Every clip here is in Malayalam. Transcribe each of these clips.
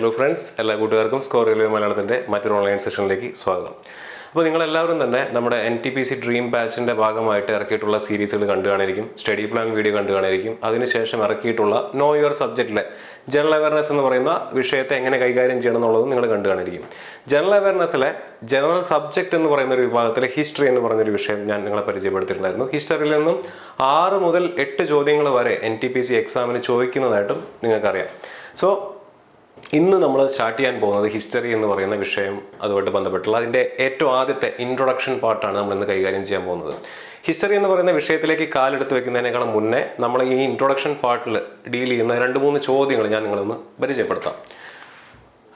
ഹലോ ഫ്രണ്ട്സ്, എല്ലാ കൂട്ടുകാർക്കും സ്കോർ റെയിൽവേ മലയാളത്തിൻ്റെ മറ്റൊരു ഓൺലൈൻ സെഷനിലേക്ക് സ്വാഗതം. അപ്പോൾ നിങ്ങളെല്ലാവരും തന്നെ നമ്മുടെ NTPC ഡ്രീം ബാച്ചിൻ്റെ ഭാഗമായിട്ട് ഇറക്കിയിട്ടുള്ള സീരീസുകൾ കണ്ടു കാണിരിക്കും, സ്റ്റഡി പ്ലാൻ വീഡിയോ കണ്ടു കാണിരിക്കും. അതിനുശേഷം ഇറക്കിയിട്ടുള്ള നോ യുവർ സബ്ജക്റ്റിലെ ജനറൽ അവയർനെസ് എന്ന് പറയുന്ന വിഷയത്തെ എങ്ങനെ കൈകാര്യം ചെയ്യണം എന്നുള്ളതും നിങ്ങൾ കണ്ടു കാണിരിക്കും. ജനറൽ അവയർനെസ്സിലെ ജനറൽ സബ്ജക്റ്റ് എന്ന് പറയുന്ന ഒരു വിഭാഗത്തിലെ ഹിസ്റ്ററി എന്ന് പറഞ്ഞൊരു വിഷയം ഞാൻ നിങ്ങളെ പരിചയപ്പെടുത്തിയിട്ടുണ്ടായിരുന്നു. ഹിസ്റ്ററിയിൽ നിന്നും 6 മുതൽ 8 ചോദ്യങ്ങൾ വരെ NTPC എക്സാമിന് ചോദിക്കുന്നതായിട്ടും നിങ്ങൾക്കറിയാം. സോ ഇന്ന് നമ്മൾ സ്റ്റാർട്ട് ചെയ്യാൻ പോകുന്നത് ഹിസ്റ്ററി എന്ന് പറയുന്ന വിഷയം അതുമായിട്ട് ബന്ധപ്പെട്ടുള്ള അതിൻ്റെ ഏറ്റവും ആദ്യത്തെ ഇൻട്രൊഡക്ഷൻ പാർട്ടാണ് നമ്മൾ ഇന്ന് കൈകാര്യം ചെയ്യാൻ പോകുന്നത്. ഹിസ്റ്ററി എന്ന് പറയുന്ന വിഷയത്തിലേക്ക് കാലെടുത്ത് വെക്കുന്നതിനേക്കാളും മുന്നേ നമ്മൾ ഈ ഇൻട്രൊഡക്ഷൻ പാർട്ടിൽ ഡീൽ ചെയ്യുന്ന 2-3 ചോദ്യങ്ങൾ ഞാൻ നിങ്ങളൊന്ന് പരിചയപ്പെടുത്താം.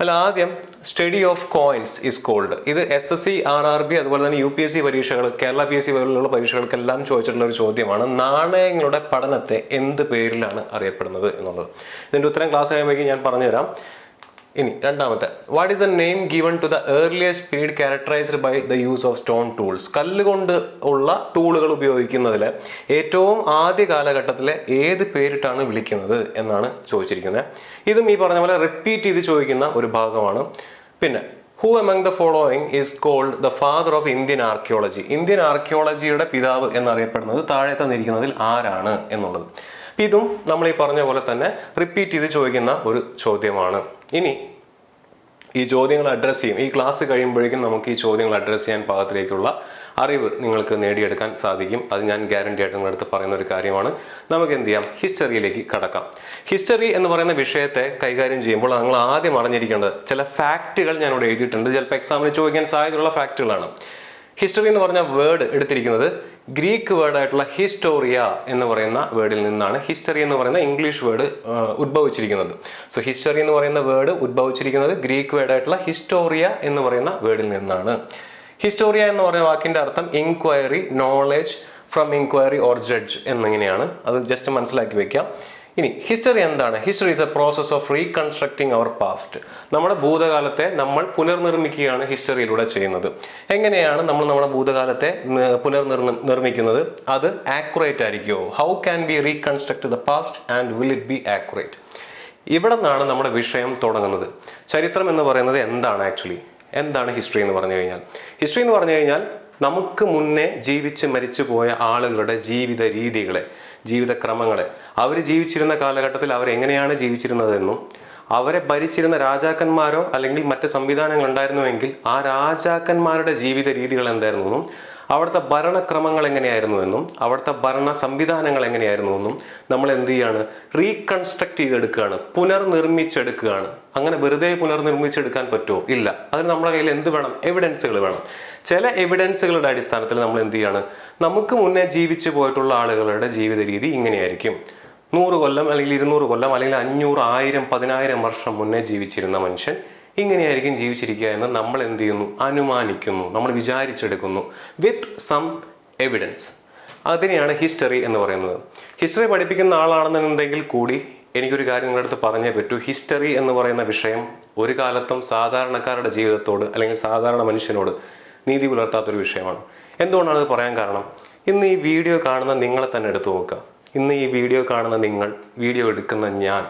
അല്ല, ആദ്യം study of coins is called. ഇത് SSC, RRB അതുപോലെ തന്നെ UPSC പരീക്ഷകൾ, കേരള PSC പോലുള്ള പരീക്ഷകൾക്കെല്ലാം ചോദിച്ചിട്ടുള്ള ഒരു ചോദ്യമാണ്. നാണയങ്ങളുടെ പഠനത്തെ എന്ത് പേരിലാണ് അറിയപ്പെടുന്നത് എന്നുള്ളത്. ഇതിൻ്റെ ഉത്തരം ക്ലാസ് കഴിയുമ്പോഴേക്കും ഞാൻ പറഞ്ഞുതരാം. ഇനി രണ്ടാമത്തെ, what is a name given to the earliest period characterised by the use of stone tools. കല്ലുകൊണ്ട് ഉള്ള ടൂളുകൾ ഉപയോഗിക്കുന്നതിൽ ഏറ്റവും ആദ്യ കാലഘട്ടത്തിലെ ഏത് പേരിട്ടാണ് വിളിക്കുന്നത് എന്നാണ് ചോദിച്ചിരിക്കുന്നത്. ഇതും ഈ പറഞ്ഞ പോലെ റിപ്പീറ്റ് ചെയ്ത് ചോദിക്കുന്ന ഒരു ഭാഗമാണ്. പിന്നെ who among the following is called the father of Indian archaeology. Indian ആർക്കിയോളജിയുടെ പിതാവ് എന്നറിയപ്പെടുന്നത് താഴെ തന്നിരിക്കുന്നതിൽ ആരാണ് എന്നുള്ളത്. ഇതും നമ്മൾ ഈ പറഞ്ഞ പോലെ തന്നെ റിപ്പീറ്റ് ചെയ്ത് ചോദിക്കുന്ന ഒരു ചോദ്യമാണ്. ഇനി ഈ ചോദ്യങ്ങൾ അഡ്രസ്സ് ചെയ്യും. ഈ ക്ലാസ് കഴിയുമ്പോഴേക്കും നമുക്ക് ഈ ചോദ്യങ്ങൾ അഡ്രസ്സ് ചെയ്യാൻ പാകത്തിലേക്കുള്ള അറിവ് നിങ്ങൾക്ക് നേടിയെടുക്കാൻ സാധിക്കും. അത് ഞാൻ ഗ്യാരണ്ടി ആയിട്ട് നിങ്ങളുടെ അടുത്ത് പറയുന്ന ഒരു കാര്യമാണ്. നമുക്ക് എന്ത് ചെയ്യാം, ഹിസ്റ്ററിയിലേക്ക് കടക്കാം. ഹിസ്റ്ററി എന്ന് പറയുന്ന വിഷയത്തെ കൈകാര്യം ചെയ്യുമ്പോൾ നിങ്ങൾ ആദ്യം അറിഞ്ഞിരിക്കേണ്ടത് ചില ഫാക്റ്റുകൾ ഞാനിവിടെ എഴുതിയിട്ടുണ്ട്. ചിലപ്പോൾ എക്സാമിന് ചോദിക്കാൻ സാധ്യതയുള്ള ഫാക്റ്റുകളാണ്. ഹിസ്റ്ററി എന്ന് പറഞ്ഞ വേർഡ് എടുത്തിരിക്കുന്നത് ഗ്രീക്ക് വേർഡായിട്ടുള്ള ഹിസ്റ്റോറിയ എന്ന് പറയുന്ന വേർഡിൽ നിന്നാണ് ഹിസ്റ്ററി എന്ന് പറയുന്ന ഇംഗ്ലീഷ് വേർഡ് ഉദ്ഭവിച്ചിരിക്കുന്നത്. സോ ഹിസ്റ്ററി എന്ന് പറയുന്ന വേർഡ് ഉദ്ഭവിച്ചിരിക്കുന്നത് ഗ്രീക്ക് വേർഡായിട്ടുള്ള ഹിസ്റ്റോറിയ എന്ന് പറയുന്ന വേർഡിൽ നിന്നാണ്. ഹിസ്റ്റോറിയ എന്ന് പറയുന്ന വാക്കിന്റെ അർത്ഥം inquiry, knowledge from inquiry or judge എന്നിങ്ങനെയാണ്. അത് ജസ്റ്റ് മനസ്സിലാക്കി വെക്കാം. ഇനി ഹിസ്റ്ററി എന്താണ്? History is a process of reconstructing our past. നമ്മുടെ ഭൂതകാലത്തെ നമ്മൾ പുനർനിർമ്മിക്കുകയാണ് ഹിസ്റ്ററിയിലൂടെ ചെയ്യുന്നത്. എങ്ങനെയാണ് നമ്മൾ നമ്മുടെ ഭൂതകാലത്തെ പുനർനിർമ്മിക്കുന്നത്? അത് ആക്യുറേറ്റ് ആയിരിക്കുമോ? How can be reconstruct the past and will it be accurate? ഇവിടെ നിന്നാണ് നമ്മുടെ വിഷയം തുടങ്ങുന്നത്. ചരിത്രം എന്ന് പറയുന്നത് എന്താണ്? ആക്ച്വലി എന്താണ് ഹിസ്റ്ററി എന്ന് പറഞ്ഞു കഴിഞ്ഞാൽ? ഹിസ്റ്ററി എന്ന് പറഞ്ഞു കഴിഞ്ഞാൽ നമുക്ക് മുന്നേ ജീവിച്ച് മരിച്ചു പോയ ആളുകളുടെ ജീവിത രീതികളെ, ജീവിതക്രമങ്ങളെ, അവർ ജീവിച്ചിരുന്ന കാലഘട്ടത്തിൽ അവരെങ്ങനെയാണ് ജീവിച്ചിരുന്നതെന്നും അവരെ ഭരിച്ചിരുന്ന രാജാക്കന്മാരോ അല്ലെങ്കിൽ മറ്റ് സംവിധാനങ്ങൾ ഉണ്ടായിരുന്നുവെങ്കിൽ ആ രാജാക്കന്മാരുടെ ജീവിത രീതികൾ എന്തായിരുന്നെന്നും അവിടുത്തെ ഭരണക്രമങ്ങൾ എങ്ങനെയായിരുന്നുവെന്നും അവിടുത്തെ ഭരണ സംവിധാനങ്ങൾ എങ്ങനെയായിരുന്നുവെന്നും നമ്മൾ എന്ത് ചെയ്യാണ്? റീകൺസ്ട്രക്ട് ചെയ്തെടുക്കുകയാണ്, പുനർനിർമ്മിച്ചെടുക്കുകയാണ്. അങ്ങനെ വെറുതെ പുനർനിർമ്മിച്ചെടുക്കാൻ പറ്റുമോ? ഇല്ല. അതിന് നമ്മുടെ കയ്യിൽ എന്ത് വേണം? എവിഡൻസുകൾ വേണം. ചില എവിഡൻസുകളുടെ അടിസ്ഥാനത്തിൽ നമ്മൾ എന്ത് ചെയ്യാണ്? നമുക്ക് മുന്നേ ജീവിച്ചു പോയിട്ടുള്ള ആളുകളുടെ ജീവിത രീതി ഇങ്ങനെയായിരിക്കും. 100 കൊല്ലം അല്ലെങ്കിൽ 200 കൊല്ലം അല്ലെങ്കിൽ 500, 1000, 10,000 വർഷം മുന്നേ ജീവിച്ചിരുന്ന മനുഷ്യൻ ഇങ്ങനെയായിരിക്കും ജീവിച്ചിരിക്കുക എന്ന് നമ്മൾ എന്ത് ചെയ്യുന്നു? അനുമാനിക്കുന്നു, നമ്മൾ വിചാരിച്ചെടുക്കുന്നു വിത്ത് സം എവിഡൻസ്. അതിനെയാണ് ഹിസ്റ്ററി എന്ന് പറയുന്നത്. ഹിസ്റ്ററി പഠിപ്പിക്കുന്ന ആളാണെന്നുണ്ടെങ്കിൽ കൂടി എനിക്കൊരു കാര്യം നിങ്ങളുടെ അടുത്ത് പറഞ്ഞേ പറ്റൂ. ഹിസ്റ്ററി എന്ന് പറയുന്ന വിഷയം ഒരു കാലത്തും സാധാരണക്കാരുടെ ജീവിതത്തോട് അല്ലെങ്കിൽ സാധാരണ മനുഷ്യനോട് നീതി പുലർത്താത്തൊരു വിഷയമാണ്. എന്തുകൊണ്ടാണ് ഇത് പറയാൻ കാരണം? ഇന്ന് ഈ വീഡിയോ കാണുന്ന നിങ്ങളെ തന്നെ എടുത്തു നോക്കുക. ഇന്ന് ഈ വീഡിയോ കാണുന്ന നിങ്ങൾ, വീഡിയോ എടുക്കുന്ന ഞാൻ,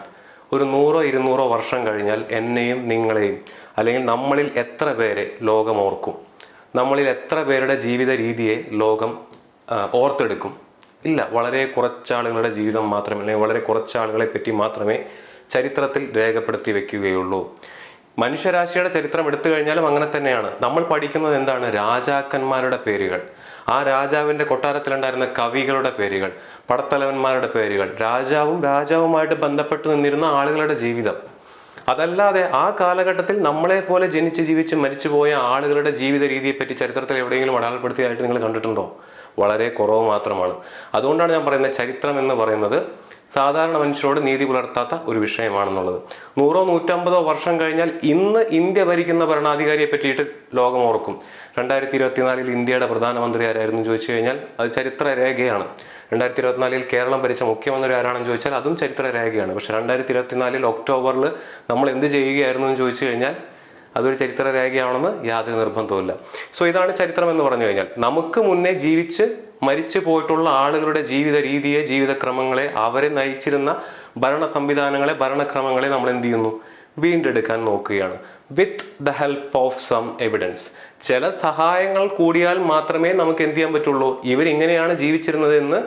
ഒരു 100-200 വർഷം കഴിഞ്ഞാൽ എന്നെയും നിങ്ങളെയും അല്ലെങ്കിൽ നമ്മളിൽ എത്ര പേരെ ലോകം ഓർക്കും? നമ്മളിൽ എത്ര പേരുടെ ജീവിത രീതിയെ ലോകം ഓർത്തെടുക്കും? ഇല്ല. വളരെ കുറച്ചാളുകളുടെ ജീവിതം മാത്രമേ, അല്ലെങ്കിൽ വളരെ കുറച്ചാളുകളെ പറ്റി മാത്രമേ ചരിത്രത്തിൽ രേഖപ്പെടുത്തി വെക്കുകയുള്ളൂ. മനുഷ്യരാശിയുടെ ചരിത്രം എടുത്തു കഴിഞ്ഞാലും അങ്ങനെ തന്നെയാണ്. നമ്മൾ പഠിക്കുന്നത് എന്താണ്? രാജാക്കന്മാരുടെ പേരുകൾ, ആ രാജാവിൻ്റെ കൊട്ടാരത്തിലുണ്ടായിരുന്ന കവികളുടെ പേരുകൾ, പടത്തലവന്മാരുടെ പേരുകൾ, രാജാവുമായിട്ട് ബന്ധപ്പെട്ട് നിന്നിരുന്ന ആളുകളുടെ ജീവിതം. അതല്ലാതെ ആ കാലഘട്ടത്തിൽ നമ്മളെ പോലെ ജനിച്ച് ജീവിച്ച് മരിച്ചുപോയ ആളുകളുടെ ജീവിത രീതിയെപ്പറ്റി ചരിത്രത്തിൽ എവിടെയെങ്കിലും അടയാളപ്പെടുത്തിയതായിട്ട് നിങ്ങൾ കണ്ടിട്ടുണ്ടോ? വളരെ കുറവ് മാത്രമാണ്. അതുകൊണ്ടാണ് ഞാൻ പറയുന്നത് ചരിത്രം എന്ന് പറയുന്നത് സാധാരണ മനുഷ്യരോട് നീതി പുലർത്താത്ത ഒരു വിഷയമാണെന്നുള്ളത്. 100-150 വർഷം കഴിഞ്ഞാൽ ഇന്ന് ഇന്ത്യ ഭരിക്കുന്ന ഭരണാധികാരിയെ പറ്റിയിട്ട് ലോകം ഓർക്കും. 2024 ഇന്ത്യയുടെ പ്രധാനമന്ത്രി ആരായിരുന്നു ചോദിച്ചു കഴിഞ്ഞാൽ അത് ചരിത്ര രേഖയാണ്. 2024 കേരളം ഭരിച്ച മുഖ്യമന്ത്രി ആരാണെന്ന് ചോദിച്ചാൽ അതും ചരിത്ര രേഖയാണ്. പക്ഷെ 2024 ഒക്ടോബറിൽ നമ്മൾ എന്ത് ചെയ്യുകയായിരുന്നു എന്ന് ചോദിച്ചു കഴിഞ്ഞാൽ അതൊരു ചരിത്ര രേഖയാണെന്ന് യാതൊരു നിർബന്ധവുമില്ല. സോ ഇതാണ് ചരിത്രം എന്ന് പറഞ്ഞു കഴിഞ്ഞാൽ നമുക്ക് മുന്നേ ജീവിച്ച് മരിച്ചു പോയിട്ടുള്ള ആളുകളുടെ ജീവിത രീതിയെ, ജീവിതക്രമങ്ങളെ, അവരെ നയിച്ചിരുന്ന ഭരണ സംവിധാനങ്ങളെ, ഭരണക്രമങ്ങളെ നമ്മൾ എന്ത് ചെയ്യുന്നു? വീണ്ടെടുക്കാൻ നോക്കുകയാണ് with the help of some evidence. ചില സഹായങ്ങൾ കൂടിയാൽ മാത്രമേ നമുക്ക് എന്ത് ചെയ്യാൻ പറ്റുള്ളൂ, ഇവരിങ്ങനെയാണ് ജീവിച്ചിരുന്നത് എന്ന്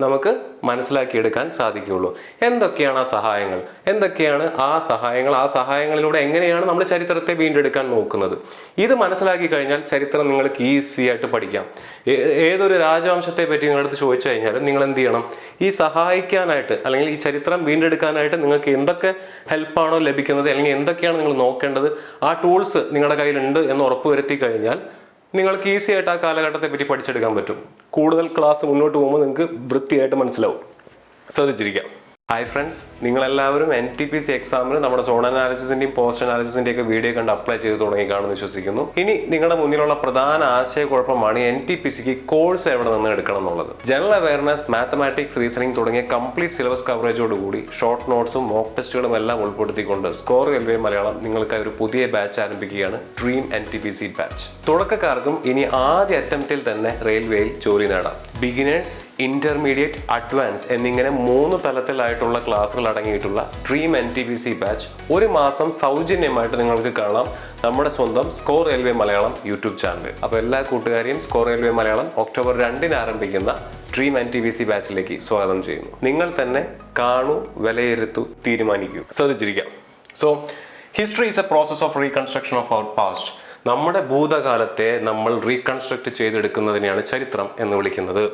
നമുക്ക് മനസ്സിലാക്കിയെടുക്കാൻ സാധിക്കുകയുള്ളൂ. എന്തൊക്കെയാണ് ആ സഹായങ്ങൾ, എന്തൊക്കെയാണ് ആ സഹായങ്ങളിലൂടെ എങ്ങനെയാണ് നമ്മൾ ചരിത്രത്തെ വീണ്ടെടുക്കാൻ നോക്കുന്നത്. ഇത് മനസ്സിലാക്കി കഴിഞ്ഞാൽ ചരിത്രം നിങ്ങൾക്ക് ഈസി ആയിട്ട് പഠിക്കാം. ഏതൊരു രാജവംശത്തെ പറ്റി നിങ്ങളടുത്ത് ചോദിച്ചു കഴിഞ്ഞാലും നിങ്ങൾ എന്ത് ചെയ്യണം, ഈ സഹായിക്കാനായിട്ട് അല്ലെങ്കിൽ ഈ ചരിത്രം വീണ്ടെടുക്കാനായിട്ട് നിങ്ങൾക്ക് എന്തൊക്കെ ഹെൽപ്പാണോ ലഭിക്കുന്നത് അല്ലെങ്കിൽ എന്തൊക്കെയാണ് നിങ്ങൾ നോക്കേണ്ടത്, ആ ടൂൾസ് നിങ്ങളുടെ കയ്യിലുണ്ട് എന്ന് ഉറപ്പുവരുത്തി കഴിഞ്ഞാൽ നിങ്ങൾക്ക് ഈസി ആയിട്ട് ആ കാലഘട്ടത്തെ പറ്റി പഠിച്ചെടുക്കാൻ പറ്റും. കൂടുതൽ ക്ലാസ് മുന്നോട്ട് പോകുമ്പോൾ നിങ്ങൾക്ക് വൃത്തിയായിട്ട് മനസ്സിലാവും. ശ്രദ്ധിച്ചിരിക്കാം. ഹായ് ഫ്രണ്ട്സ്, നിങ്ങളെല്ലാവരും NTPC എക്സാമിന് നമ്മുടെ സോൺ അനാലിസിസിന്റെയും പോസ്റ്റ് അനാലിസിസിന്റെയും ഒക്കെ വീഡിയോ കണ്ട് അപ്ലൈ ചെയ്ത് തുടങ്ങി കാണുമെന്ന് വിശ്വസിക്കുന്നു. ഇനി നിങ്ങളുടെ മുന്നിലുള്ള പ്രധാന ആശയക്കുഴപ്പമാണ് NTPCക്ക് കോഴ്സ് എവിടെ നിന്ന് എടുക്കണം എന്നുള്ളത്. ജനറൽ അവയർനെസ്, മാത്തമാറ്റിക്സ്, റീസണിംഗ് തുടങ്ങിയ കംപ്ലീറ്റ് സിലബസ് കവറേജോടുകൂടി ഷോർട്ട് നോട്ട്സും മോക്ക് ടെസ്റ്റുകളും എല്ലാം ഉൾപ്പെടുത്തിക്കൊണ്ട് സ്കോർ റെയിൽവേ മലയാളം നിങ്ങൾക്കായി ഒരു പുതിയ ബാച്ച് ആരംഭിക്കുകയാണ്, ഡ്രീം NTPC ബാച്ച്. തുടക്കക്കാർക്കും ഇനി ആദ്യ അറ്റംപ്റ്റിൽ തന്നെ റെയിൽവേയിൽ ജോലി നേടാം. ബിഗിനേഴ്സ്, ഇന്റർമീഡിയറ്റ്, അഡ്വാൻസ് എന്നിങ്ങനെ 3 തലത്തിലായിട്ടുള്ള ക്ലാസ്സുകൾ അടങ്ങിയിട്ടുള്ള ഡ്രീം NTPC ബാച്ച് ഒരു മാസം സൗജന്യമായിട്ട് നിങ്ങൾക്ക് കാണാം നമ്മുടെ സ്വന്തം score railway Malayalam YouTube channel. അപ്പോൾ എല്ലാ കൂട്ടുകാരെയും സ്കോർ റെയിൽവേ മലയാളം ഒക്ടോബർ 2-ന് ആരംഭിക്കുന്ന ഡ്രീം NTPC ബാച്ചിലേക്ക് സ്വാഗതം ചെയ്യുന്നു. നിങ്ങൾ തന്നെ കാണൂ, വിലയിരുത്തൂ, തീരുമാനിക്കൂ. ശ്രദ്ധിച്ചിരിക്കാം. So history is a process of reconstruction of our past. നമ്മുടെ ഭൂതകാലത്തെ നമ്മൾ റീകൺസ്ട്രക്ട് ചെയ്തെടുക്കുന്നതിനെയാണ് ചരിത്രം എന്ന് വിളിക്കുന്നത്.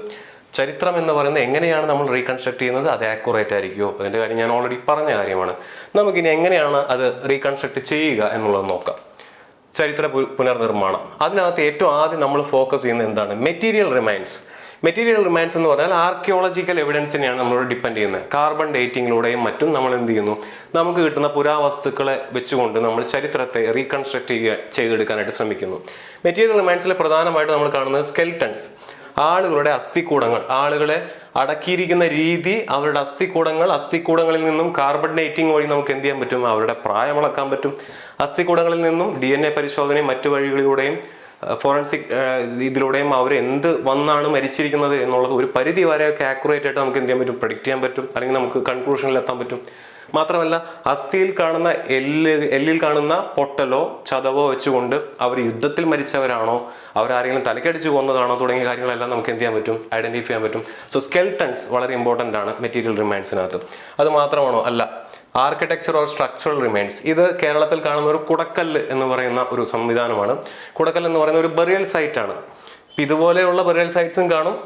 ചരിത്രം എന്ന് പറയുന്നത് എങ്ങനെയാണ് നമ്മൾ റീകൺസ്ട്രക്ട് ചെയ്യുന്നത്, അത് ആക്യുറേറ്റ് ആയിരിക്കുമോ, അതിൻ്റെ കാര്യം ഞാൻ ഓൾറെഡി പറഞ്ഞ കാര്യമാണ്. നമുക്കിനി എങ്ങനെയാണ് അത് റീകൺസ്ട്രക്ട് ചെയ്യുക എന്നുള്ളത് നോക്കാം. ചരിത്ര പുനർനിർമ്മാണം, അതിനകത്ത് ഏറ്റവും ആദ്യം നമ്മൾ ഫോക്കസ് ചെയ്യുന്നത് എന്താണ്, മെറ്റീരിയൽ റിമൈൻസ്. മെറ്റീരിയൽ റിമൈൻസ് എന്ന് പറഞ്ഞാൽ ആർക്കിയോളജിക്കൽ എവിഡൻസിനെയാണ് നമ്മളോട് ഡിപ്പെൻഡ് ചെയ്യുന്നത്. കാർബൺ ഡേറ്റിങ്ങിലൂടെയും മറ്റും നമ്മൾ എന്ത് ചെയ്യുന്നു, നമുക്ക് കിട്ടുന്ന പുരാവസ്തുക്കളെ വെച്ചുകൊണ്ട് നമ്മൾ ചരിത്രത്തെ റീകൺസ്ട്രക്ട് ചെയ്തെടുക്കാനായിട്ട് ശ്രമിക്കുന്നു. മെറ്റീരിയൽ റിമൈൻസിൽ പ്രധാനമായിട്ട് നമ്മൾ കാണുന്നത് സ്കെൽട്ടൺസ്, ആളുകളുടെ അസ്ഥികൂടങ്ങൾ, ആളുകളെ അടക്കിയിരിക്കുന്ന രീതി, അവരുടെ അസ്ഥികൂടങ്ങളിൽ നിന്നും കാർബൺ ഡേറ്റിംഗ് വഴി നമുക്ക് എന്ത് ചെയ്യാൻ പറ്റും, അവരുടെ പ്രായം അളക്കാൻ പറ്റും. അസ്ഥികൂടങ്ങളിൽ നിന്നും DNA പരിശോധനയും മറ്റു വഴികളിലൂടെയും ഫോറൻസിക് ഇതിലൂടെയും അവർ എന്ത് വന്നാണ് മരിച്ചിരിക്കുന്നത് എന്നുള്ളത് ഒരു പരിധി വരെയൊക്കെ ആക്യുറേറ്റ് ആയിട്ട് നമുക്ക് എന്ത് ചെയ്യാൻ പറ്റും, പ്രഡിക്റ്റ് ചെയ്യാൻ പറ്റും, അല്ലെങ്കിൽ നമുക്ക് കൺക്ലൂഷനിൽ എത്താൻ പറ്റും. മാത്രമല്ല അസ്ഥിയിൽ കാണുന്ന എല്ലിൽ കാണുന്ന പൊട്ടലോ ചതവോ വെച്ചുകൊണ്ട് അവർ യുദ്ധത്തിൽ മരിച്ചവരാണോ, അവരാരെങ്കിലും തലക്കടിച്ച് കൊന്നതാണോ തുടങ്ങിയ കാര്യങ്ങളെല്ലാം നമുക്ക് എന്ത് ചെയ്യാൻ പറ്റും, ഐഡന്റിഫൈ ചെയ്യാൻ പറ്റും. സോ സ്കെൽട്ടൺസ് വളരെ ഇമ്പോർട്ടൻ്റ് ആണ് മെറ്റീരിയൽ റിമൈൻസിനകത്ത്. അത് മാത്രമാണോ, അല്ല. ആർക്കിടെക്ചർ ഓർ സ്ട്രക്ചറൽ റിമൈൻസ്, ഇത് കേരളത്തിൽ കാണുന്ന ഒരു കുടക്കല്ല് എന്ന് പറയുന്ന ഒരു സംവിധാനമാണ്. കുടക്കല്ല് എന്ന് പറയുന്ന ഒരു ബറിയൽ സൈറ്റ് ആണ്. ഇതുപോലെയുള്ള ബറിയൽ സൈറ്റ്സും കാണും,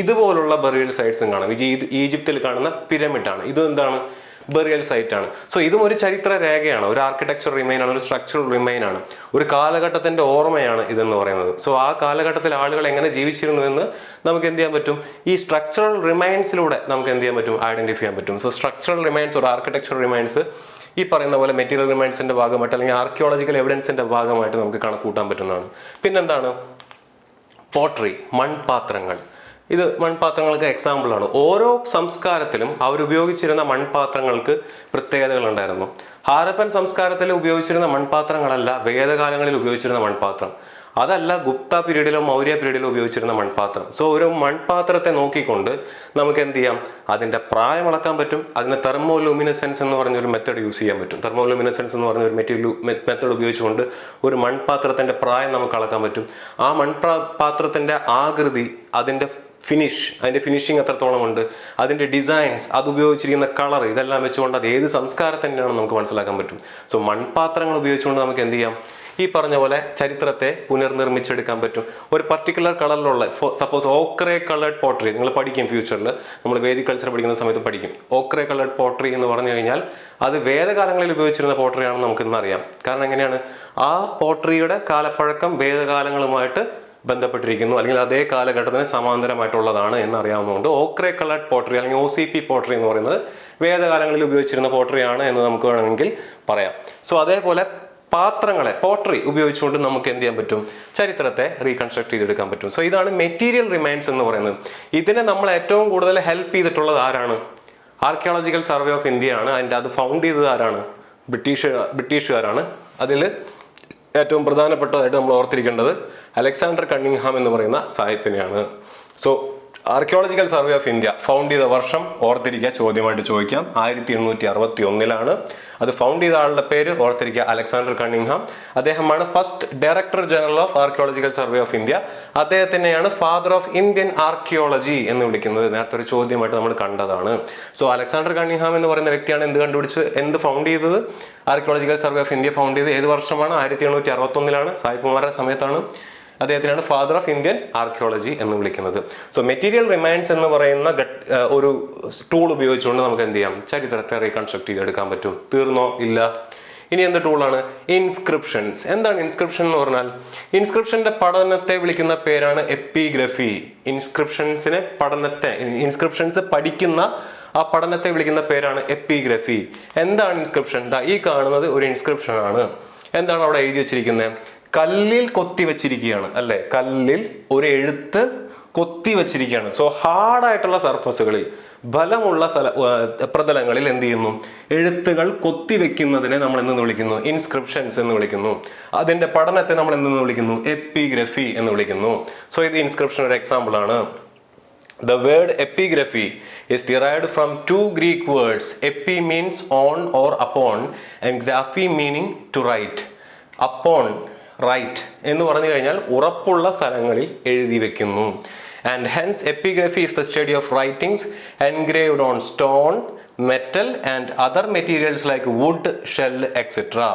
ഇതുപോലുള്ള ബറിയൽ സൈറ്റ്സും കാണും. ഈജിപ്തിൽ കാണുന്ന പിരമിഡാണ്, ഇത് എന്താണ്, ബറിയൽ സൈറ്റ് ആണ്. സോ ഇതും ഒരു ചരിത്ര രേഖയാണ്, ഒരു ആർക്കിടെക്ചർ റിമൈൻ ആണ്, ഒരു സ്ട്രക്ചറൽ റിമൈൻ ആണ്, ഒരു കാലഘട്ടത്തിന്റെ ഓർമ്മയാണ് ഇതെന്ന് പറയുന്നത്. സോ ആ കാലഘട്ടത്തിൽ ആളുകൾ എങ്ങനെ ജീവിച്ചിരുന്നു എന്ന് നമുക്ക് എന്ത് ചെയ്യാൻ പറ്റും, ഈ സ്ട്രക്ചറൽ റിമൈൻസിലൂടെ നമുക്ക് എന്ത് ചെയ്യാൻ പറ്റും, ഐഡന്റിഫൈ ചെയ്യാൻ പറ്റും. സോ സ്ട്രക്ചറൽ റിമൈൻസ് ഒരു ആർക്കിടെക്ചർ റിമൈൻസ് ഈ പറയുന്ന പോലെ മെറ്റീരിയൽ റിമൈൻസിന്റെ ഭാഗമായിട്ട് അല്ലെങ്കിൽ ആർക്കിയോളജിക്കൽ എവിഡൻസിന്റെ ഭാഗമായിട്ട് നമുക്ക് കണക്കൂട്ടാൻ പറ്റുന്നതാണ്. പിന്നെന്താണ്, പോട്ടറി, മൺപാത്രങ്ങൾ. ഇത് മൺപാത്രങ്ങൾക്ക് എക്സാമ്പിളാണ്. ഓരോ സംസ്കാരത്തിലും അവരുപയോഗിച്ചിരുന്ന മൺപാത്രങ്ങൾക്ക് പ്രത്യേകതകൾ ഉണ്ടായിരുന്നു. ഹാരപ്പൻ സംസ്കാരത്തിൽ ഉപയോഗിച്ചിരുന്ന മൺപാത്രങ്ങളല്ല വേദകാലങ്ങളിൽ ഉപയോഗിച്ചിരുന്ന മൺപാത്രം, അതല്ല ഗുപ്ത പീരീഡിലോ മൗര്യ പീരീഡിലോ ഉപയോഗിച്ചിരുന്ന മൺപാത്രം. സോ ഒരു മൺപാത്രത്തെ നോക്കിക്കൊണ്ട് നമുക്ക് എന്ത് ചെയ്യാം, അതിൻ്റെ പ്രായം അളക്കാൻ പറ്റും. അതിന് തെർമോലൂമിനസെൻസ് എന്ന് പറഞ്ഞൊരു മെത്തേഡ് യൂസ് ചെയ്യാൻ പറ്റും. തെർമോലൂമിനസെൻസ് എന്ന് പറഞ്ഞ ഒരു മെത്തേഡ് ഉപയോഗിച്ചുകൊണ്ട് ഒരു മൺപാത്രത്തിൻ്റെ പ്രായം നമുക്ക് അളക്കാൻ പറ്റും. ആ മൺപാത്രത്തിൻ്റെ ആകൃതി, അതിൻ്റെ ഫിനിഷിങ് എത്രത്തോളം ഉണ്ട്, അതിൻ്റെ ഡിസൈൻസ്, അത് ഉപയോഗിച്ചിരിക്കുന്ന കളർ, ഇതെല്ലാം വെച്ചുകൊണ്ട് അത് ഏത് സംസ്കാരത്തിൻ്റെയാണെന്ന് നമുക്ക് മനസ്സിലാക്കാൻ പറ്റും. സോ മൺപാത്രങ്ങൾ ഉപയോഗിച്ചുകൊണ്ട് നമുക്ക് എന്ത് ചെയ്യാം, ഈ പറഞ്ഞ പോലെ ചരിത്രത്തെ പുനർനിർമ്മിച്ചെടുക്കാൻ പറ്റും. ഒരു പർട്ടിക്കുലർ കളറിലുള്ള, സപ്പോസ് ഓക്രേ കളേർഡ് പോട്ടറി നിങ്ങൾ പഠിക്കും ഫ്യൂച്ചറിൽ, നമ്മൾ വേദിക് കൾച്ചർ പഠിക്കുന്ന സമയത്ത് പഠിക്കും. ഓക്രേ കളേർഡ് പോട്ടറി എന്ന് പറഞ്ഞു കഴിഞ്ഞാൽ അത് വേദകാലങ്ങളിൽ ഉപയോഗിച്ചിരുന്ന പോട്ടറിയാണെന്ന് നമുക്ക് ഇന്നറിയാം. കാരണം എങ്ങനെയാണ്, ആ പോട്ടറിയുടെ കാലപ്പഴക്കം വേദകാലങ്ങളുമായിട്ട് ബന്ധപ്പെട്ടിരിക്കുന്നു, അല്ലെങ്കിൽ അതേ കാലഘട്ടത്തിന് സമാന്തരമായിട്ടുള്ളതാണ് എന്നറിയാവുന്നതുകൊണ്ട് ഓക്രേ കളേർഡ് പോട്ടറി അല്ലെങ്കിൽ OCP പോട്ടറി എന്ന് പറയുന്നത് വേദകാലങ്ങളിൽ ഉപയോഗിച്ചിരുന്ന പോട്ടറിയാണ് എന്ന് നമുക്ക് വേണമെങ്കിൽ പറയാം. സോ അതേപോലെ പാത്രങ്ങളെ, പോട്ടറി ഉപയോഗിച്ചുകൊണ്ട് നമുക്ക് എന്ത് ചെയ്യാൻ പറ്റും, ചരിത്രത്തെ റീകൺസ്ട്രക്ട് ചെയ്തെടുക്കാൻ പറ്റും. സോ ഇതാണ് മെറ്റീരിയൽ റിമൈൻസ് എന്ന് പറയുന്നത്. ഇതിനെ നമ്മൾ ഏറ്റവും കൂടുതൽ ഹെൽപ്പ് ചെയ്തിട്ടുള്ളത് ആരാണ്, ആർക്കിയോളജിക്കൽ സർവേ ഓഫ് ഇന്ത്യ ആണ്. അത് ഫൗണ്ട് ചെയ്തത് ആരാണ്, ബ്രിട്ടീഷുകാരാണ്. അതിൽ ഏറ്റവും പ്രധാനപ്പെട്ടതായിട്ട് നമ്മൾ ഓർത്തിരിക്കേണ്ടത് അലക്സാണ്ടർ കണ്ണിങ്ഹാം എന്ന് പറയുന്ന സാഹിബിനെയാണ്. So archaeological survey of India found ചെയ്ത വർഷം ഓർത്തിരിക്കുക, ചോദ്യമായിട്ട് ചോദിക്കാം. 1861 അത് ഫൗണ്ട് ചെയ്ത ആളുടെ പേര് ഓർത്തിരിക്കുക, അലക്സാണ്ടർ കണ്ണിംഗ്ഹാം. അദ്ദേഹമാണ് first director general of archaeological survey of India. അദ്ദേഹത്തിനെയാണ് ഫാദർ ഓഫ് ഇന്ത്യൻ ആർക്കിയോളജി എന്ന് വിളിക്കുന്നത്. നേരത്തെ ഒരു ചോദ്യമായിട്ട് നമ്മൾ കണ്ടതാണ്. സോ അലക്സാണ്ടർ കണ്ണിംഗ്ഹാം എന്ന് പറയുന്ന വ്യക്തിയാണ് എന്ത് കണ്ടുപിടിച്ച് എന്ത് ഫൗണ്ട് ചെയ്തത്? Archaeological survey of India found ചെയ്തത് ഏത് വർഷമാണ്? 1861 സായിപ്പുമാരുടെ സമയത്താണ്. അദ്ദേഹത്തിനാണ് ഫാദർ ഓഫ് ഇന്ത്യൻ ആർക്കിയോളജി എന്ന് വിളിക്കുന്നത്. സോ മെറ്റീരിയൽ റിമൈൻസ് എന്ന് പറയുന്ന ഒരു ടൂൾ ഉപയോഗിച്ചുകൊണ്ട് നമുക്ക് എന്ത് ചെയ്യാം? ചരിത്രത്തെ റീകൺസ്ട്രക്ട് ചെയ്തെടുക്കാൻ പറ്റും. തീർന്നോ? ഇല്ല. ഇനി എന്ത് ടൂളാണ്? ഇൻസ്ക്രിപ്ഷൻസ്. എന്താണ് ഇൻസ്ക്രിപ്ഷൻ എന്ന് പറഞ്ഞാൽ? ഇൻസ്ക്രിപ്ഷന്റെ പഠനത്തെ വിളിക്കുന്ന പേരാണ് എപ്പിഗ്രഫി. ഇൻസ്ക്രിപ്ഷൻസ് പഠിക്കുന്ന ആ പഠനത്തെ വിളിക്കുന്ന പേരാണ് എപ്പിഗ്രഫി. എന്താണ് ഇൻസ്ക്രിപ്ഷൻ? ഈ കാണുന്നത് ഒരു ഇൻസ്ക്രിപ്ഷൻ ആണ്. എന്താണ് അവിടെ എഴുതി വെച്ചിരിക്കുന്നത്? കല്ലിൽ കൊത്തി വെച്ചിരിക്കുകയാണ് അല്ലെ? കല്ലിൽ ഒരു എഴുത്ത് കൊത്തി വെച്ചിരിക്കുകയാണ്. സോ ഹാർഡായിട്ടുള്ള സർഫസുകളിൽ, ബലമുള്ള പ്രതലങ്ങളിൽ എന്ത് ചെയ്യുന്നു? എഴുത്തുകൾ കൊത്തി വെക്കുന്നതിനെ നമ്മൾ എന്തെന്ന് വിളിക്കുന്നു? ഇൻസ്ക്രിപ്ഷൻസ് എന്ന് വിളിക്കുന്നു. അതിന്റെ പഠനത്തെ നമ്മൾ എന്തെന്ന് വിളിക്കുന്നു? എപ്പിഗ്രഫി എന്ന് വിളിക്കുന്നു. സോ ഇത് ഇൻസ്ക്രിപ്ഷൻ ഒരു എക്സാമ്പിൾ ആണ്. The word epigraphy is derived from two Greek words. Epi means on or upon and graphy meaning to write. Upon, write എന്ന് പറഞ്ഞു കഴിഞ്ഞാൽ ഉറപ്പുള്ള സ്ഥലങ്ങളിൽ എഴുതി വെക്കുന്നു. And hence epigraphy is the study of writings engraved on stone, metal and other materials like wood, shell, etc.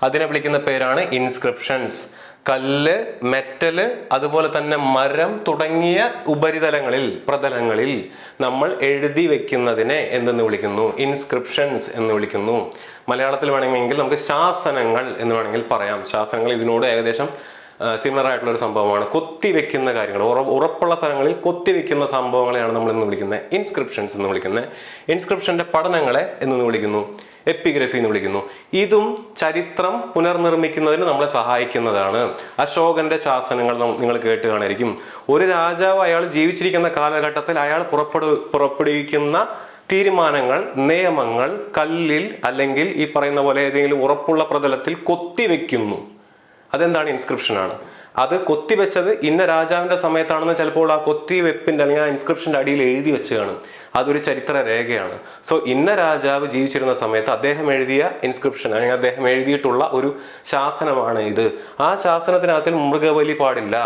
അതിനെ വിളിക്കുന്ന പേരാണ് ഇൻസ്ക്രിപ്ഷൻസ്. കല്ല്, മെറ്റല്, അതുപോലെ തന്നെ മരം തുടങ്ങിയ ഉപരിതലങ്ങളിൽ, പ്രതലങ്ങളിൽ നമ്മൾ എഴുതി വെക്കുന്നതിനെ എന്തെന്ന് വിളിക്കുന്നു? ഇൻസ്ക്രിപ്ഷൻസ് എന്ന് വിളിക്കുന്നു. മലയാളത്തിൽ വേണമെങ്കിൽ നമുക്ക് ശാസനങ്ങൾ എന്ന് വേണമെങ്കിൽ പറയാം. ശാസനങ്ങൾ ഇതിനോട് ഏകദേശം സിമിലർ ആയിട്ടുള്ള ഒരു സംഭവമാണ്. കൊത്തിവെക്കുന്ന കാര്യങ്ങൾ, ഉറപ്പുള്ള സ്ഥലങ്ങളിൽ കൊത്തിവെക്കുന്ന സംഭവങ്ങളെയാണ് നമ്മൾ എന്ന് വിളിക്കുന്നത് ഇൻസ്ക്രിപ്ഷൻസ് എന്ന് വിളിക്കുന്നത്. ഇൻസ്ക്രിപ്ഷന്റെ പഠനങ്ങളെ എന്ന് വിളിക്കുന്നു എപ്പിഗ്രഫി എന്ന് വിളിക്കുന്നു. ഇതും ചരിത്രം പുനർനിർമ്മിക്കുന്നതിന് നമ്മളെ സഹായിക്കുന്നതാണ്. അശോകന്റെ ശാസനങ്ങൾ നിങ്ങൾ കേട്ട് കാണായിരിക്കും. ഒരു രാജാവ് അയാൾ ജീവിച്ചിരിക്കുന്ന കാലഘട്ടത്തിൽ അയാൾ പുറപ്പെടുവിക്കുന്ന തീരുമാനങ്ങൾ, നിയമങ്ങൾ കല്ലിൽ അല്ലെങ്കിൽ ഈ പറയുന്ന പോലെ ഏതെങ്കിലും ഉറപ്പുള്ള പ്രതലത്തിൽ കൊത്തിവെക്കുന്നു. അതെന്താണ്? ഇൻസ്ക്രിപ്ഷനാണ്. അത് കൊത്തിവെച്ചത് ഇന്ന രാജാവിന്റെ സമയത്താണെന്ന് ചിലപ്പോൾ ആ കൊത്തിവെപ്പിന്റെ അല്ലെങ്കിൽ ആ ഇൻസ്ക്രിപ്ഷന്റെ അടിയിൽ എഴുതി വെച്ചാണ്. അതൊരു ചരിത്ര രേഖയാണ്. സോ ഇന്ന രാജാവ് ജീവിച്ചിരുന്ന സമയത്ത് അദ്ദേഹം എഴുതിയ ഇൻസ്ക്രിപ്ഷൻ അല്ലെങ്കിൽ അദ്ദേഹം എഴുതിയിട്ടുള്ള ഒരു ശാസനമാണ് ഇത്. ആ ശാസനത്തിനകത്തിൽ മൃഗബലി പാടില്ല,